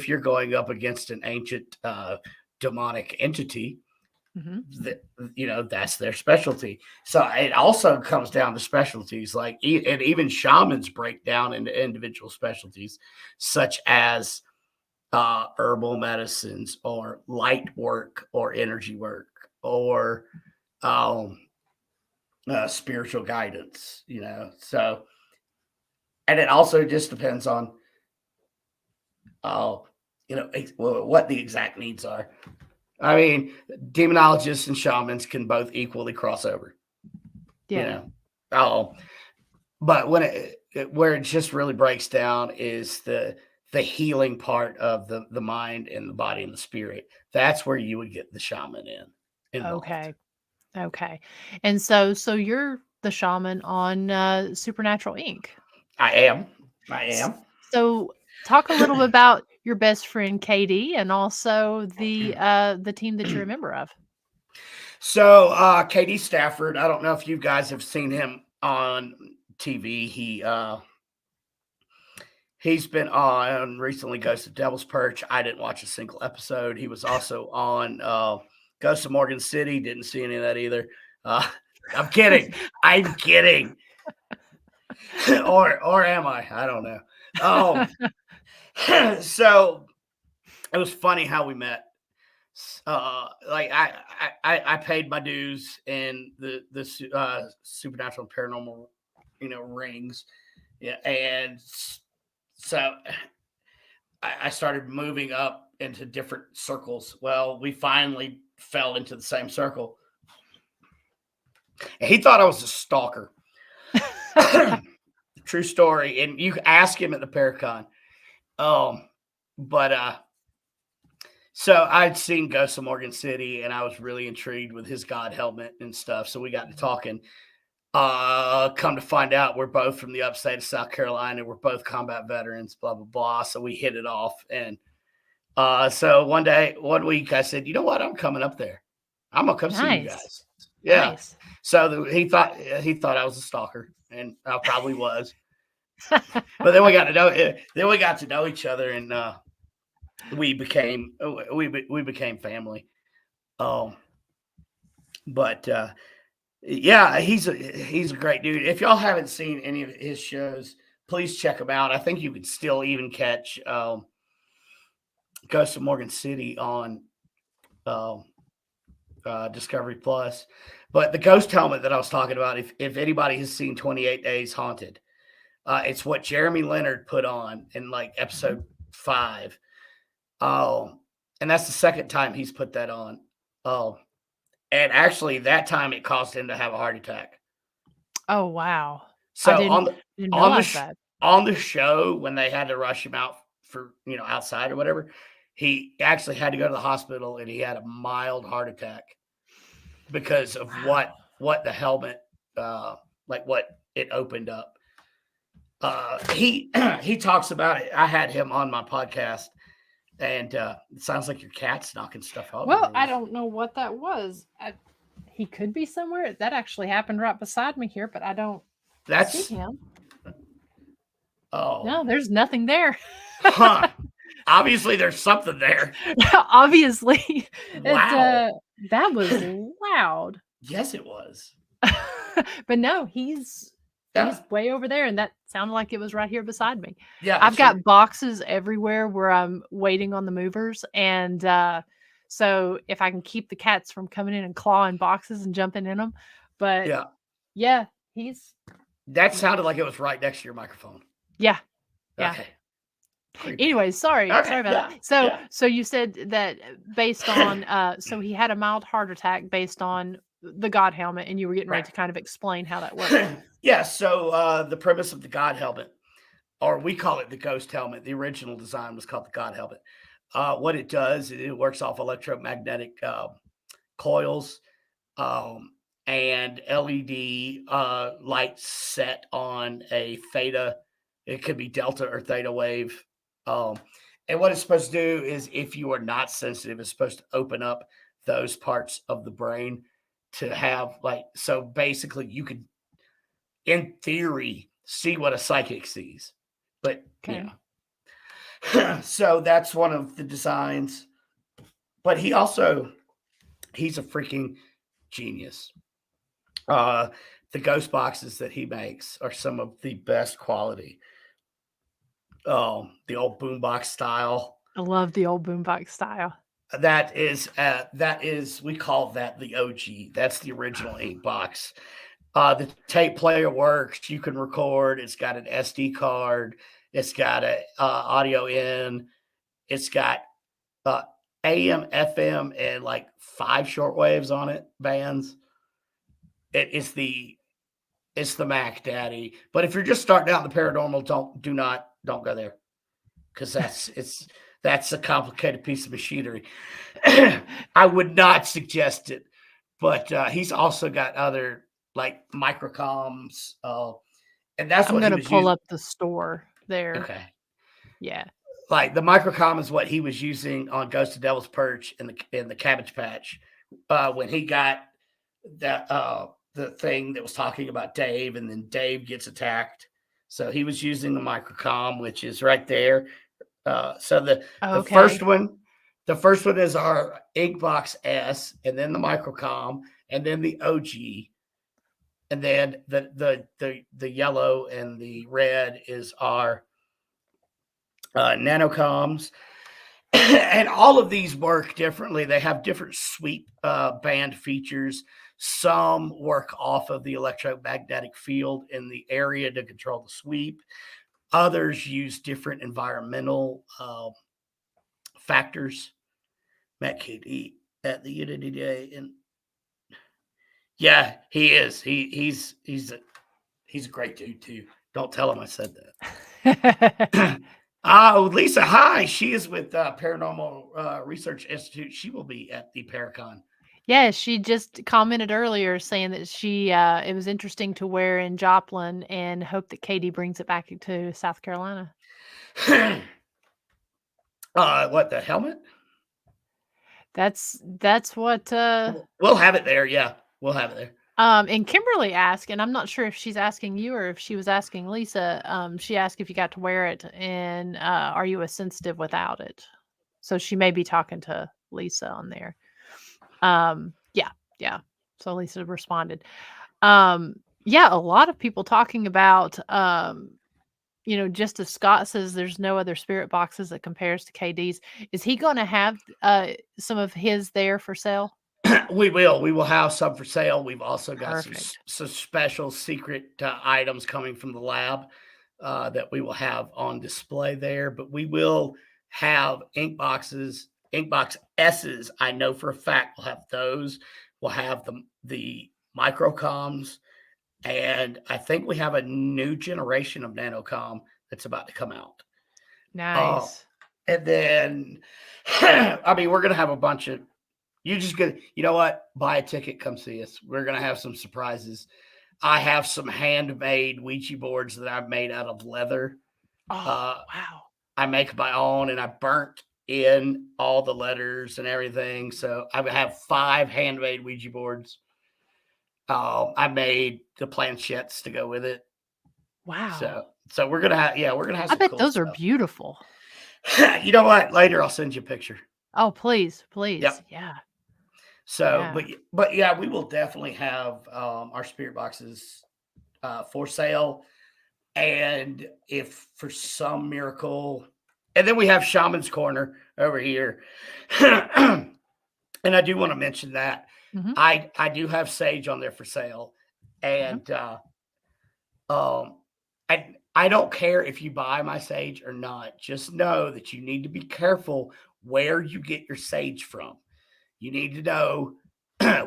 you're going up against an ancient demonic entity, mhm. that that's their specialty. So it also comes down to specialties, like and even shamans break down into individual specialties, such as herbal medicines or light work or energy work or um, spiritual guidance. So and it also just depends on uh, what the exact needs are. I mean, demonologists and shamans can both equally cross over. You Yeah. know, oh, but where it just really breaks down is the healing part of the mind and the body and the spirit. That's where you would get the shaman involved. Okay. Okay. And so you're the shaman on Supernatural Inc. I am. I S- am. So talk a little bit about your best friend KD, and also the team that you're a member of. So KD Stafford, I don't know if you guys have seen him on TV. He's been on recently Ghost of Devil's Perch. I didn't watch a single episode. He was also on Ghost of Morgan City. Didn't see any of that either. Uh, I'm kidding. I'm kidding. or am I? I don't know. So it was funny how we met. Like I paid my dues in the supernatural and paranormal, rings. Yeah, and so I started moving up into different circles. Well, we finally fell into the same circle. And he thought I was a stalker. True story. And you ask him at the Paracon. Um, but so I'd seen Ghost of Morgan City, and I was really intrigued with his God helmet and stuff. So we got to talking. Come to find out, we're both from the upstate of South Carolina. We're both combat veterans, blah, blah, blah. So we hit it off. And so one week, I said, you know what? I'm coming up there. I'm gonna come see you Nice. guys. Yeah. Nice. So he thought I was a stalker, and I probably was. But then we got to know each other, and we became family. Um, but yeah, he's a great dude. If y'all haven't seen any of his shows, please check him out. I think you could still even catch Ghost of Morgan City on um, Discovery Plus. But the ghost helmet that I was talking about, if anybody has seen 28 Days Haunted, it's what Jeremy Leonard put on in like episode 5. Oh, and that's the second time he's put that on. Oh, and actually, that time it caused him to have a heart attack. Oh, wow. I So didn't on the realize sh- that. on the show, when they had to rush him out for outside or whatever, he actually had to go to the hospital, and he had a mild heart attack because of Wow. what the helmet, like what it opened up. He he talks about it. I had him on my podcast, and it sounds like your cat's knocking stuff over Well, there. I don't know what that was. He could be somewhere. That actually happened right beside me here, but I don't see That's him. oh No, there's nothing there. huh. Obviously, there's something there. Obviously, it Wow. that was loud. Yes, it was. But no, he's Yeah, way over there, and that sounded like it was right here beside me. yeah. I've It's right. got boxes everywhere where I'm waiting on the movers, and so if I can keep the cats from coming in and clawing boxes and jumping in them, but Yeah, yeah, he's that sounded like it was right next to your microphone. yeah, yeah. Okay. Creepy. Anyway, sorry Okay. about Yeah. that. So Yeah. so you said that based on so he had a mild heart attack based on the God helmet, and you were getting ready Right. to kind of explain how that worked. Yeah. So the premise of the God helmet, or we call it the ghost helmet. The original design was called the God helmet. What it does, it works off electromagnetic coils um, and LED lights set on a theta. It could be delta or theta wave. Um, and what it's supposed to do is, if you are not sensitive, it's supposed to open up those parts of the brain to have so basically you could, in theory, see what a psychic sees. But Okay. so that's one of the designs. But he's a freaking genius. The ghost boxes that he makes are some of the best quality. The old boombox style. I love the old boombox style. That is we call that the OG. That's the original ink box. The tape player works. You can record. It's got an SD card. It's got a audio in. It's got uh, AM, FM, and like 5 shortwaves on it. Bands. It's the Mac Daddy. But if you're just starting out in the paranormal, don't go there, because that's a complicated piece of machinery. I would not suggest it. But he's also got other like microcoms, and that's I'm what he gonna was pull using. up the store there. Okay, Yeah. like the microcom is what he was using on Ghost of Devil's Perch in the Cabbage Patch when he got that the thing that was talking about Dave, and then Dave gets attacked. So he was using the microcom, which is right there. So the first Okay. one, is our Inkbox S, and then the microcom, and then the OG, and then the yellow and the red is our nanocoms. And all of these work differently. They have different sweep band features. Some work off of the electromagnetic field in the area to control the sweep. Others use different environmental factors. Met KD at the Unity Day, and yeah, he is. He's a great dude too. Don't tell him I said that. Oh, Lisa, hi. She is with Paranormal Research Institute. She will be at the Paracon. Yeah, she just commented earlier saying that she it was interesting to wear in Joplin and hope that Katie brings it back to South Carolina. What, the helmet? That's what We'll have it there. Yeah, we'll have it there. and Kimberly asked, and I'm not sure if she's asking you or if she was asking Lisa. She asked if you got to wear it, and are you a sensitive without it? So she may be talking to Lisa on there. Yeah. So Lisa responded. Yeah, a lot of people talking about just as Scott says there's no other spirit boxes that compares to KD's. Is he going to have some of his there for sale? We will have some for sale. We've also got Perfect. some special secret items coming from the lab that we will have on display there. But we will have ink boxes, Inkbox S's. I know for a fact we'll have those. We'll have the microcoms, and I think we have a new generation of nanocom that's about to come out. Nice. And then, I mean, we're gonna have a bunch of. You just gonna, you know what? Buy a ticket, come see us. We're gonna have some surprises. I have some handmade Ouija boards that I've made out of leather. Oh, wow. I make my own, and I burnt in all the letters and everything. So I have 5 handmade Ouija boards. I made the planchettes to go with it. Wow. So we're gonna have, we're gonna have I some bet cool those are stuff. beautiful. You know what? Later I'll send you a picture. Oh, please. Yep. Yeah. So, Yeah. but yeah, we will definitely have our spirit boxes for sale. And if for some miracle, and then we have Shaman's Corner over here. And I do want to mention that Mhm. I do have sage on there for sale, and I I don't care if you buy my sage or not. Just know that you need to be careful where you get your sage from. You need to know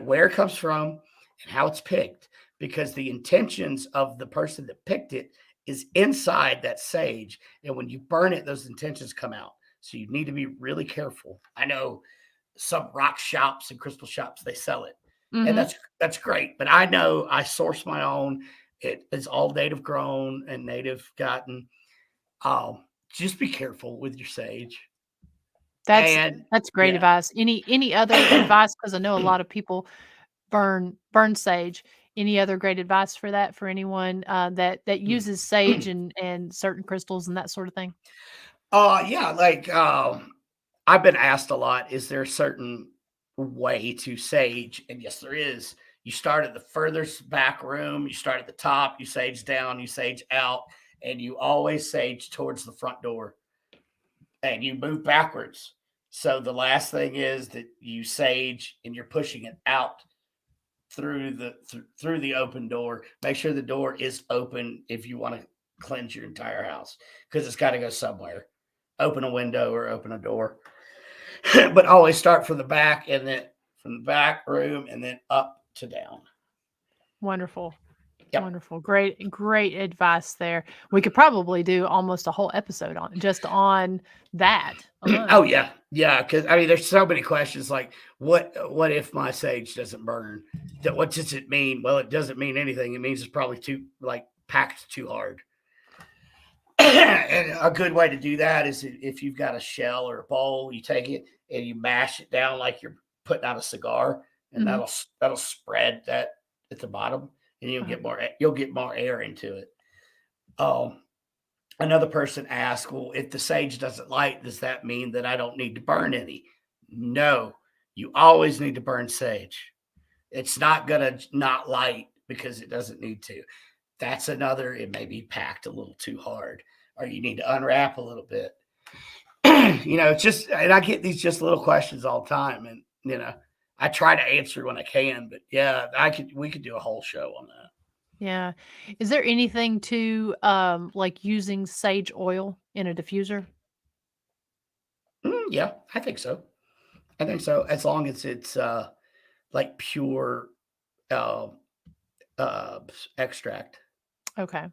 where it comes from and how it's picked, because the intentions of the person that picked it is inside that sage. And when you burn it, those intentions come out. So you need to be really careful. I know some rock shops and crystal shops, they sell it. And Mm-hmm. that's great. But I know I source my own. It is all native grown and native gotten. Just be careful with your sage. That's And that's great yeah. advice. Any other advice? Because I know a lot of people burn sage. Any other great advice for that for anyone, that uses sage and certain crystals and that sort of thing? Yeah, like I've been asked a lot, is there a certain way to sage? And yes, there is. You start at the furthest back room, you start at the top, you sage down, you sage out, and you always sage towards the front door and you move backwards. So the last thing is that you sage and you're pushing it out through the open door. Make sure the door is open if you want to cleanse your entire house, because it's got to go somewhere. Open a window or open a door, but always start from the back, and then from the back room and then up to down. Wonderful. Yep. Wonderful. Great advice there. We could probably do almost a whole episode on that alone. Oh yeah, yeah. Because I mean, there's so many questions like, what if my sage doesn't burn? What does it mean? Well, it doesn't mean anything. It means it's probably too like packed too hard. And a good way to do that is if you've got a shell or a bowl, you take it and you mash it down like you're putting out a cigar, and Mhm. that'll spread that at the bottom, and Uh-huh. you'll get more air into it. Um, Another person asked, "Well, if the sage doesn't light, does that mean that I don't need to burn any?" No, you always need to burn sage. It's not gonna not light because it doesn't need to. That's another, it may be packed a little too hard, or you need to unwrap a little bit. It's just, and I get these just little questions all the time, and I try to answer when I can, but yeah, we could do a whole show on that. Yeah. Is there anything to, like using sage oil in a diffuser? Yeah, I think so. I think so, as long as it's like pure uh, extract. Okay.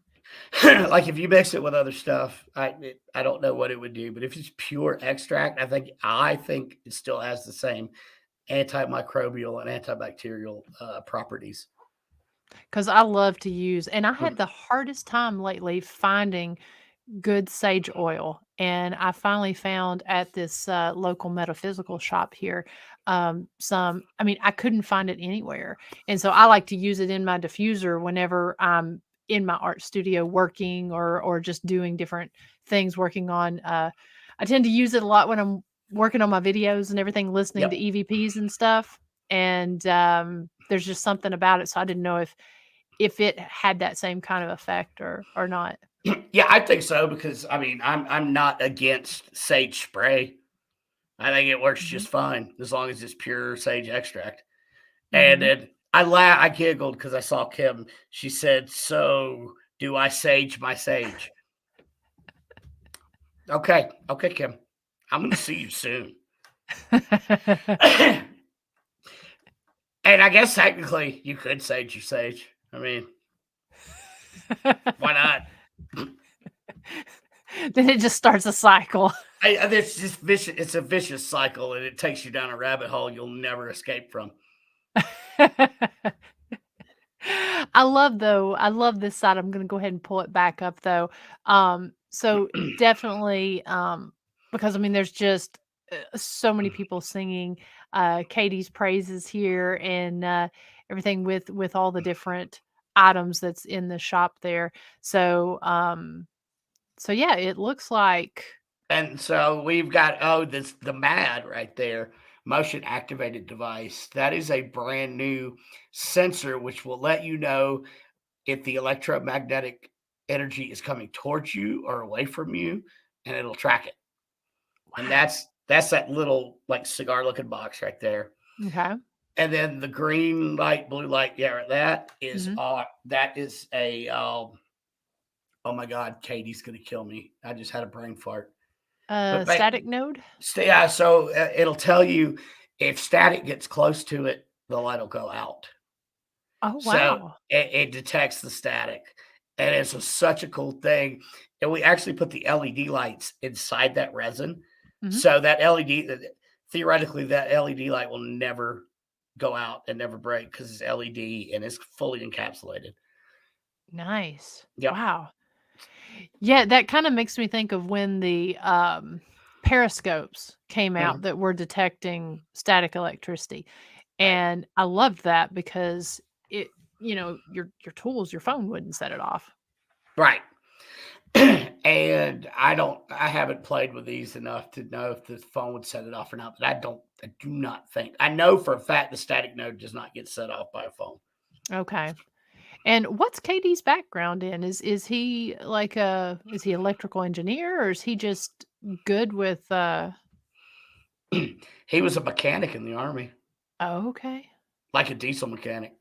Like if you mix it with other stuff, I don't know what it would do, but if it's pure extract, I think it still has the same antimicrobial and antibacterial properties. Because I love to use, and I had Mm. the hardest time lately finding good sage oil, and I finally found at this, local metaphysical shop here, some I mean, I couldn't find it anywhere, and so I like to use it in my diffuser whenever I'm in my art studio working or just doing different things, working on, I tend to use it a lot when I'm working on my videos and everything, listening to Yep. EVPs and stuff, and, there's just something about it, so I didn't know if it had that same kind of effect or not. Yeah, I think so, because I mean, I'm not against sage spray. I think it works Mhm. just fine as long as it's pure sage extract. And Mhm. then I giggled because I saw Kim. She said, "So do I sage my sage?" Okay, okay, Kim. I'm going to see you soon. And I guess technically you could sage your sage. I mean, why not? Then it just starts a cycle. It's just vicious. It's a vicious cycle, and it takes you down a rabbit hole you'll never escape from. I love this side. I'm gonna go ahead and pull it back up though. So definitely, because I mean, there's just so many people singing Katie's praises here and everything with all the different items that's in the shop there. So yeah, it looks like. And so we've got, this the MAD right there, motion activated device. That is a brand new sensor which will let you know if the electromagnetic energy is coming towards you or away from you, and it'll track it. And Wow. that's that little like cigar looking box right there. Okay. And then the green light, blue light, yeah, that is Hmm. that is Oh my God, Katie's gonna kill me. I just had a brain fart. But Static node? yeah, so it'll tell you if static gets close to it, the light will go out. Oh, So wow. it detects the static, and it's such a cool thing. And we actually put the LED lights inside that resin, Mhm. so that theoretically, that LED light will never go out and never break because it's LED and it's fully encapsulated. Nice. Yep. Wow. Yeah, that kinda makes me think of when the, periscopes came out Mhm. that were detecting static electricity, Right. and I loved that because it your tools, your phone wouldn't set it off. Right. And I haven't played with these enough to know if the phone would set it off or not, but I do not think. I know for a fact the static node does not get set off by a phone. Okay. And what's KD's background in? Is he like a is he electrical engineer or is he just good with He was a mechanic in the army, oh, okay. like a diesel mechanic.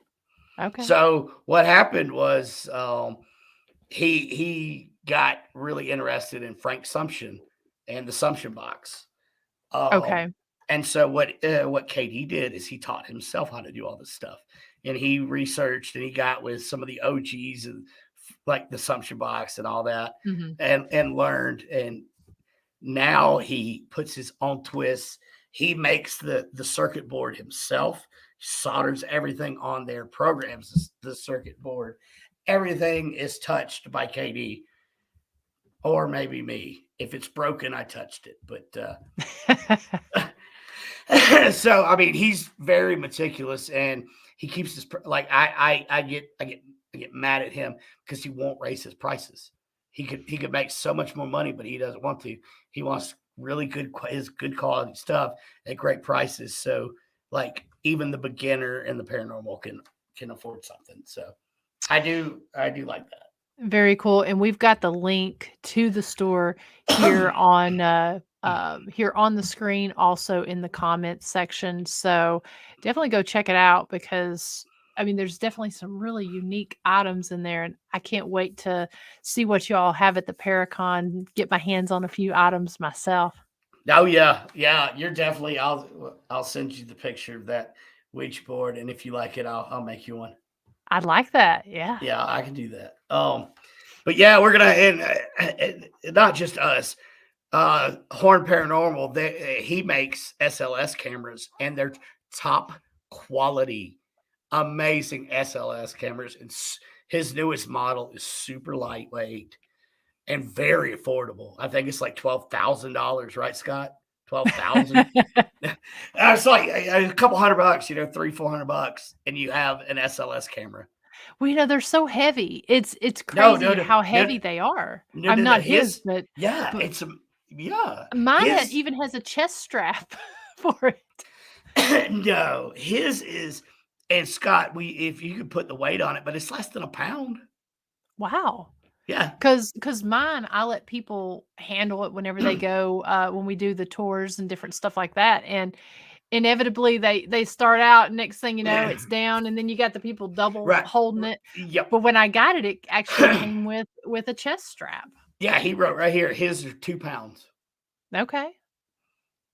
Okay. So what happened was he got really interested in Frank Sumption and the Sumption box. Um, Okay. and so what KD did is he taught himself how to do all this stuff, and he researched and he got with some of the OGs and like the Sumption box and all that, Mhm. and learned. And now he puts his own twists. He makes the circuit board himself, solders everything on there, programs the circuit board. Everything is touched by KD or maybe me. If it's broken, I touched it. But so I mean, he's very meticulous, and he keeps his like I get mad at him because he won't raise his prices. He could make so much more money, but he doesn't want to. He wants really his good quality stuff at great prices. So like even the beginner and the paranormal can afford something. So I do like that. Very cool, and we've got the link to the store here here on the screen, also in the comments section. So definitely go check it out because I mean, there's definitely some really unique items in there, and I can't wait to see what you all have at the Paracon. Get my hands on a few items myself. Oh yeah, yeah. You're definitely. I'll send you the picture of that Ouija board, and if you like it, I'll make you one. I'd like that. Yeah. Yeah, I can do that. But yeah, we're gonna and not just us. Horn Paranormal. He makes SLS cameras, and they're top quality, amazing SLS cameras. And his newest model is super lightweight and very affordable. I think it's like $12,000, right, Scott? 12,000. It's like a couple $100, 300-400, and you have an SLS camera. Well, they're so heavy. It's No, no, crazy no, how no, heavy they are. no, I'm no, no. not his, but Yeah, but yeah, mine his, even has a chest strap for it. no, his is, and Scott, if you could put the weight on it, but it's less than a pound. Wow. Yeah, Cause mine, I let people handle it whenever they go, when we do the tours and different stuff like that, and inevitably, they start out, next thing you know, it's down, and then you got the people double right. holding it. Yep. But when I got it, it actually came with a chest strap. Yeah, he wrote right here, his are 2 pounds. Okay.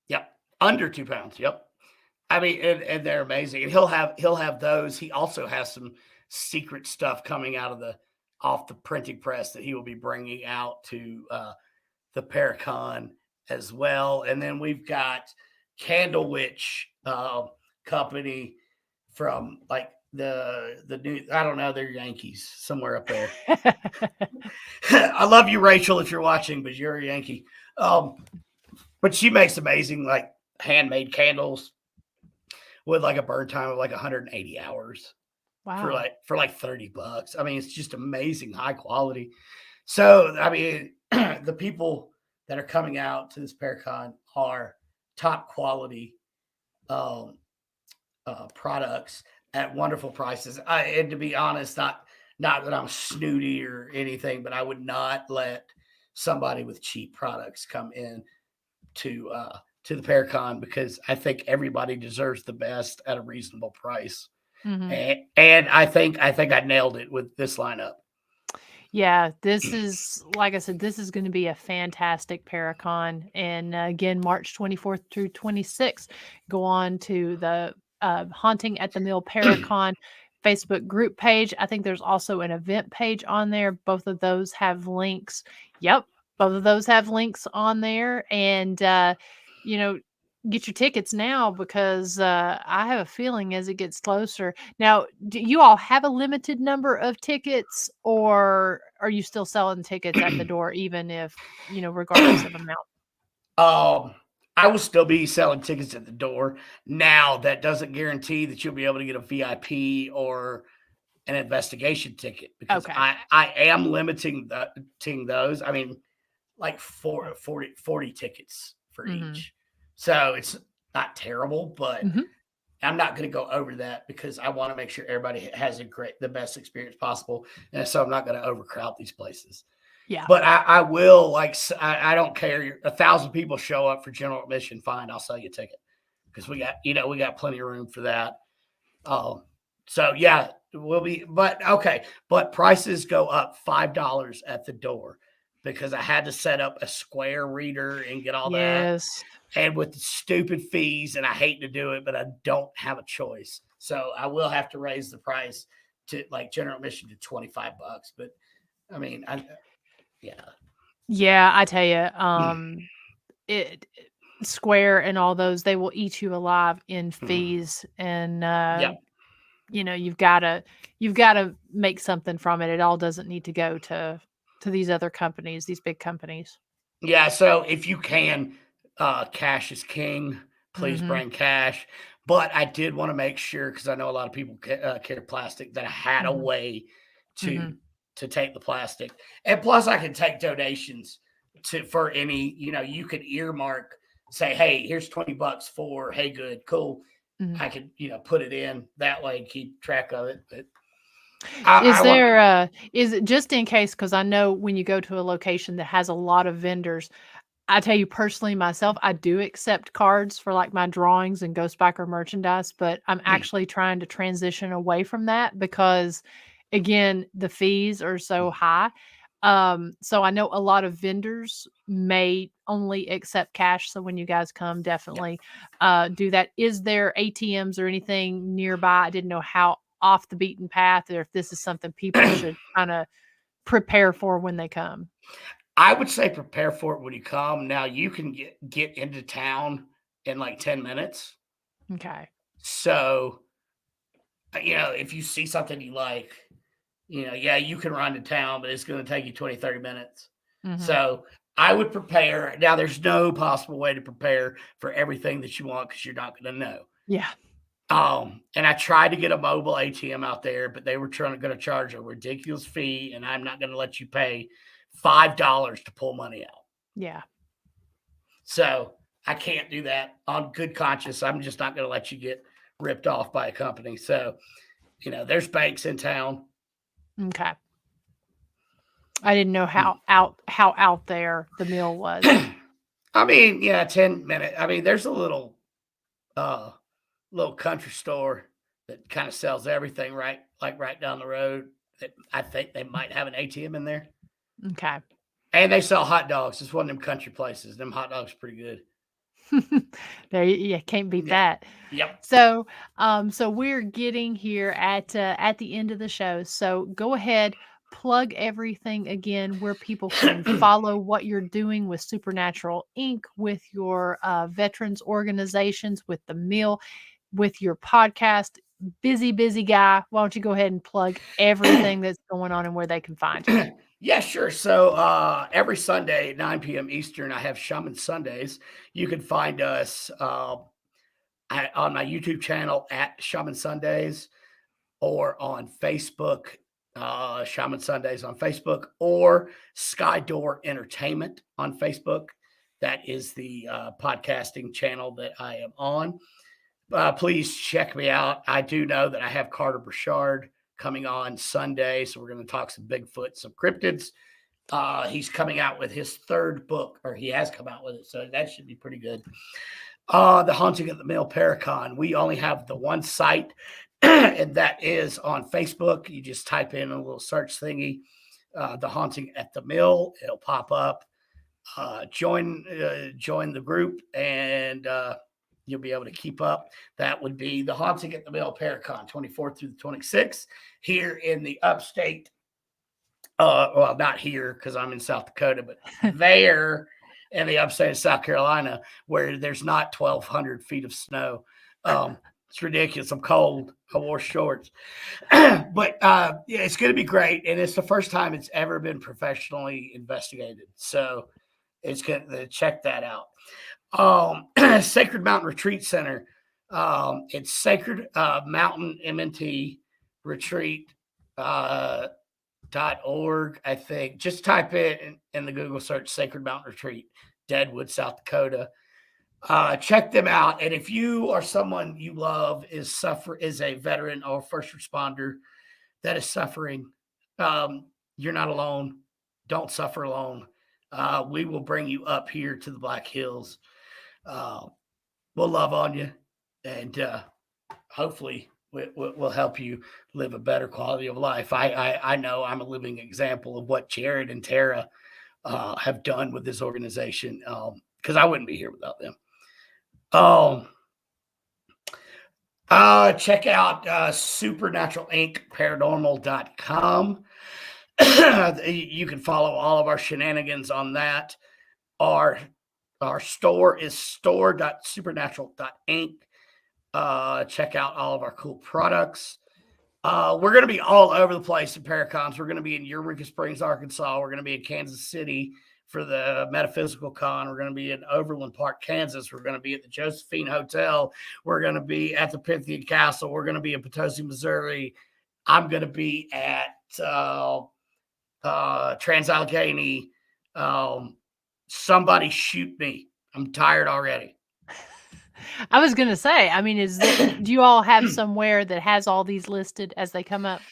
Yep. Under 2 pounds. Yep. I mean, and they're amazing. And he'll have those. He also has some secret stuff coming out of off the printing press that he will be bringing out to the Paracon as well. And then we've got Candle Witch company from like the new, I don't know, they're Yankees somewhere up there. I love you, Rachel, if you're watching, but you're a Yankee. But she makes amazing like handmade candles with like a burn time of like 180 hours Wow. for like $30. I mean, it's just amazing high quality. So I mean, the people that are coming out to this Paracon are top quality um, products at wonderful prices. And to be honest, not that I'm snooty or anything, but I would not let somebody with cheap products come in to the Paracon because I think everybody deserves the best at a reasonable price. Mhm. And I think I nailed it with this lineup. Yeah, this is, like I said, this is going to be a fantastic Paracon. And again, March 24th through 26th, go on to the Haunting at the Mill Paracon Facebook group page. I think there's also an event page on there. Both of those have links. Yep, both of those have links on there. And, you know, get your tickets now because I have a feeling as it gets closer. Now, do you all have a limited number of tickets, or are you still selling tickets at the door, even if, regardless of amount? I will still be selling tickets at the door. Now, that doesn't guarantee that you'll be able to get a VIP or an investigation ticket because Okay. I am limiting those. I mean, like 40 tickets for Mm-hmm. each. So it's not terrible, but Mm-hmm. I'm not going to go over that because I want to make sure everybody has the best experience possible. And so I'm not going to overcrowd these places. Yeah. But I will, like, I don't care. 1,000 people show up for general admission, fine, I'll sell you a ticket because we got plenty of room for that. So yeah, we'll be, but okay, but prices go up $5 at the door because I had to set up a Square reader and get all that, Yes. and with the stupid fees, and I hate to do it, but I don't have a choice, so I will have to raise the price to like general admission to $25. But I mean, yeah. Yeah, I tell you, it Square and all those, they will eat you alive in fees, and Yeah. you've gotta make something from it. It all doesn't need to go to these other companies, these big companies. Yeah, so if you can, cash is king. Please Mhm. bring cash. But I did want to make sure because I know a lot of people carry plastic that I had a Mhm. way to Mhm. to take the plastic, and plus I can take donations for any. You could earmark, say, hey, here's $20 for Hey Good, cool. Mhm. I could put it in that way and keep track of it. But Is I want. there is it just in case, because I know when you go to a location that has a lot of vendors, I tell you personally myself, I do accept cards for like my drawings and Ghost Biker merchandise, but I'm actually trying to transition away from that because again, the fees are so high. So I know a lot of vendors may only accept cash. So when you guys come, Yeah. definitely do that. Is there ATMs or anything nearby? I didn't know how off the beaten path or if this is something people should kind of prepare for when they come. I would say prepare for it when you come. Now you can get into town in like 10 minutes. Okay. So, if you see something you like, yeah, you can run to town, but it's going to take you 20, 30 minutes. Hmm. So I would prepare. Now, there's no possible way to prepare for everything that you want because you're not going to know. Yeah. And I tried to get a mobile ATM out there, but they were going to charge a ridiculous fee, and I'm not going to let you pay $5 to pull money out. Yeah. So I can't do that on good conscience. I'm just not going to let you get ripped off by a company. So, there's banks in town. Okay. I didn't know how out there the mill was. I mean, yeah, 10 minutes. I mean, there's a uh little country store that kind of sells everything right down the road. That I think they might have an ATM in there. Okay. And they sell hot dogs. It's one of them country places. Them hot dogs are pretty good. There you can't beat Yeah. that. Yep. So we're getting here at the end of the show. So go ahead, plug everything again where people can follow what you're doing with Supernatural Inc., with your veterans organizations, with the meal, with your podcast. Busy guy. Why don't you go ahead and plug everything that's going on and where they can find you? Yeah, sure. So every Sunday at 9 p.m. Eastern, I have Shaman Sundays. You can find us on my YouTube channel at Shaman Sundays, or on Facebook, Shaman Sundays on Facebook, or Sky Door Entertainment on Facebook. That is the podcasting channel that I am on. Please check me out. I do know that I have Carter Burchard coming on Sunday, so we're going to talk some Bigfoot, some cryptids. He's coming out with his third book, or he has come out with it, so that should be pretty good. The Haunting of the Mill Paracon. We only have the one site, and that is on Facebook. You just type in a little search thingy. The Haunting at the Mill. It'll pop up. Join the group, and you'll be able to keep up. That would be the Haunting at the Mill Paracon, 24th through the 26th, here in the upstate. Well, not here because I'm in South Dakota, but there in the upstate of South Carolina, where there's not 1,200 feet of snow. It's ridiculous. I'm cold. I wore shorts. But yeah, it's going to be great. And it's the first time it's ever been professionally investigated. So it's going to check that out. Sacred Mountain Retreat Center. It's Sacred Mountain MNT Retreat .org, I think. Just type it in the Google search, Sacred Mountain Retreat, Deadwood, South Dakota. Check them out. And if you or someone you love is a veteran or first responder that is suffering, you're not alone. Don't suffer alone. We will bring you up here to the Black Hills. We'll love on you, and hopefully we'll help you live a better quality of life. I know I'm a living example of what Jared and Tara have done with this organization, because I wouldn't be here without them. Check out Supernatural Inc. Paranormal.com. You can follow all of our shenanigans on that. Our store is store.supernatural.inc. Check out all of our cool products. We're going to be all over the place in Paracons. We're going to be in Eureka Springs, Arkansas. We're going to be in Kansas City for the Metaphysical Con. We're going to be in Overland Park, Kansas. We're going to be at the Josephine Hotel. We're going to be at the Pythian Castle. We're going to be in Potosi, Missouri. I'm going to be at Trans-Allegheny. Somebody shoot me. I'm tired already. I was going to say, I mean, do you all have somewhere that has all these listed as they come up?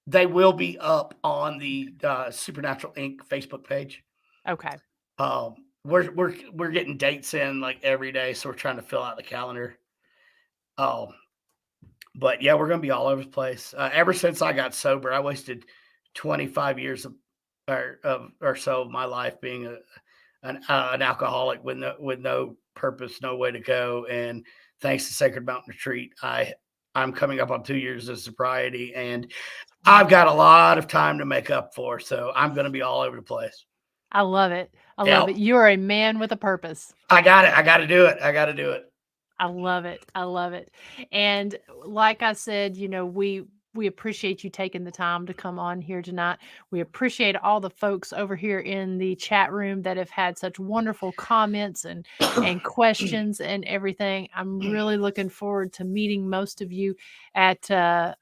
They will be up on the Supernatural Inc. Facebook page. Okay. We're getting dates in like every day, so we're trying to fill out the calendar. But yeah, we're going to be all over the place. Ever since I got sober, I wasted 25 years or so of my life being an alcoholic with no purpose, no way to go. And thanks to Sacred Mountain Retreat, I'm coming up on 2 years of sobriety, and I've got a lot of time to make up for. So I'm going to be all over the place. I love it. I love it. You're a man with a purpose. I got it. I got to do it. I love it. I love it. And like I said, we appreciate you taking the time to come on here tonight. We appreciate all the folks over here in the chat room that have had such wonderful comments and questions and everything. I'm really looking forward to meeting most of you at the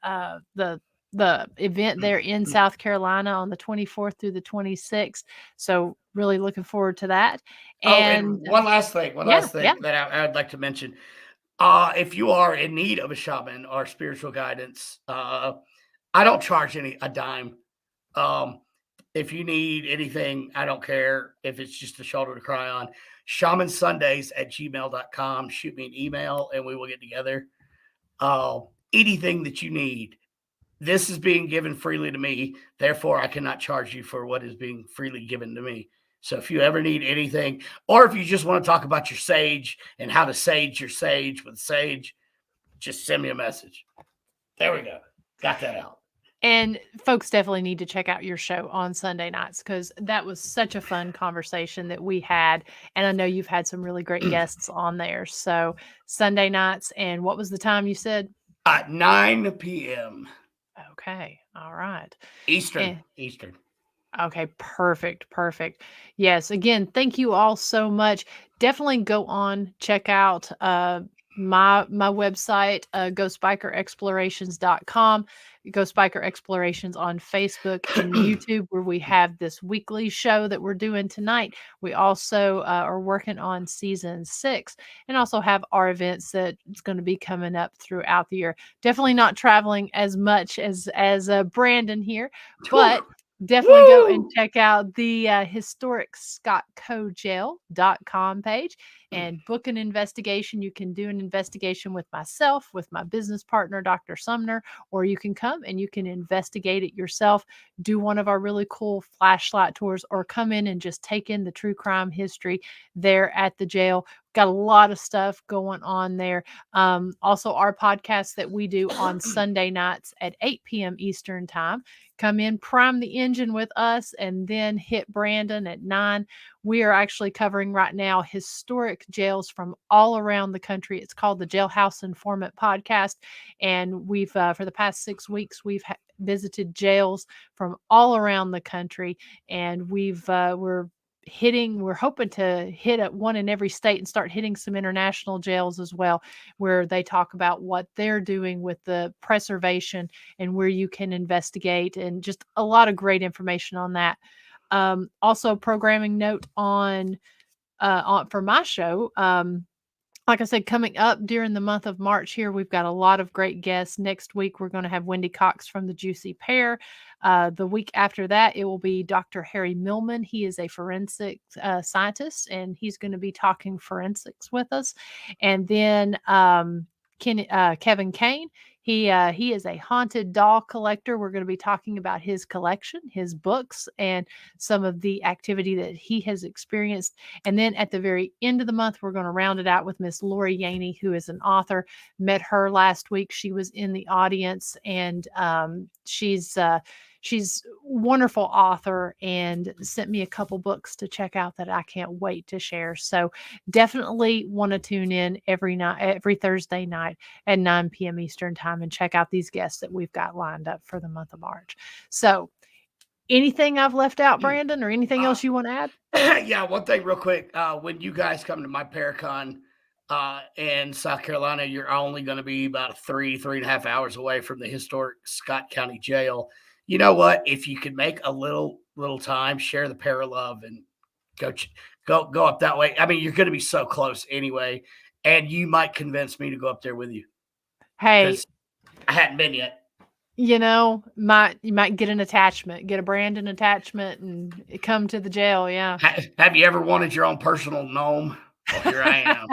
event there in South Carolina on the 24th through the 26th. So really looking forward to that. And one last thing that I'd like to mention. If you are in need of a shaman or spiritual guidance, I don't charge a dime. If you need anything, I don't care if it's just a shoulder to cry on. shamansundays@gmail.com. Shoot me an email and we will get together. Anything that you need. This is being given freely to me. Therefore, I cannot charge you for what is being freely given to me. So if you ever need anything, or if you just want to talk about your sage and how to sage your sage with sage, just send me a message. There we go. Got that out. And folks definitely need to check out your show on Sunday nights, because that was such a fun conversation that we had. And I know you've had some really great guests on there. So Sunday nights, and what was the time you said? 9 p.m. Okay. All right. Eastern. Okay, perfect. Yes, again, thank you all so much. Definitely go on, check out my website, ghostbikerexplorations.com, Ghost Biker Explorations on Facebook and YouTube, where we have this weekly show that we're doing tonight. We also are working on season 6, and also have our events that it's going to be coming up throughout the year. Definitely not traveling as much as Brandon here, but Definitely go and Woo! check out the historic scottcojail.com page and book an investigation. You can do an investigation with myself, with my business partner, Dr. Sumner, or you can come and you can investigate it yourself, do one of our really cool flashlight tours, or come in and just take in the true crime history there at the jail. Got a lot of stuff going on there. Also, our podcast that we do on Sunday nights at 8 p.m. Eastern Time. Come in, prime the engine with us, and then hit Brandon at 9. We are actually covering right now historic jails from all around the country. It's called the Jailhouse Informant Podcast. And we've, for the past 6 weeks, we've visited jails from all around the country. And we're hoping to hit at one in every state and start hitting some international jails as well, where they talk about what they're doing with the preservation and where you can investigate, and just a lot of great information on that. Also, programming note on for my show. Like I said, coming up during the month of March here, we've got a lot of great guests. Next week, we're going to have Wendy Cox from the Juicy Pear. The week after that, it will be Dr. Harry Millman. He is a forensic scientist, and he's going to be talking forensics with us. And then Kevin Kane. He is a haunted doll collector. We're going to be talking about his collection, his books, and some of the activity that he has experienced. And then at the very end of the month, we're going to round it out with Miss Lori Yaney, who is an author. Met her last week. She was in the audience, and she's wonderful author and sent me a couple books to check out that I can't wait to share. So definitely want to tune in every night, every Thursday night at 9 p.m. Eastern Time, and check out these guests that we've got lined up for the month of March. So anything I've left out, Brandon, or anything else you want to add? Yeah, one thing real quick. When you guys come to my Paracon in South Carolina, you're only going to be about 3.5 hours away from the historic Scott County Jail. You know what? If you could make a little time, share the paralove and go up that way. I mean, you're going to be so close anyway, and you might convince me to go up there with you Hey, because I hadn't been yet. you might get an attachment, get a Brandon attachment, and come to the jail. Yeah. Have you ever wanted your own personal gnome? Well, here I am.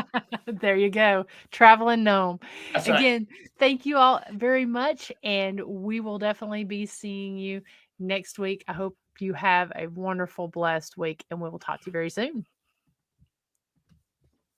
There you go. Traveling gnome. That's right. Again, thank you all very much. And we will definitely be seeing you next week. I hope you have a wonderful, blessed week, and we will talk to you very soon.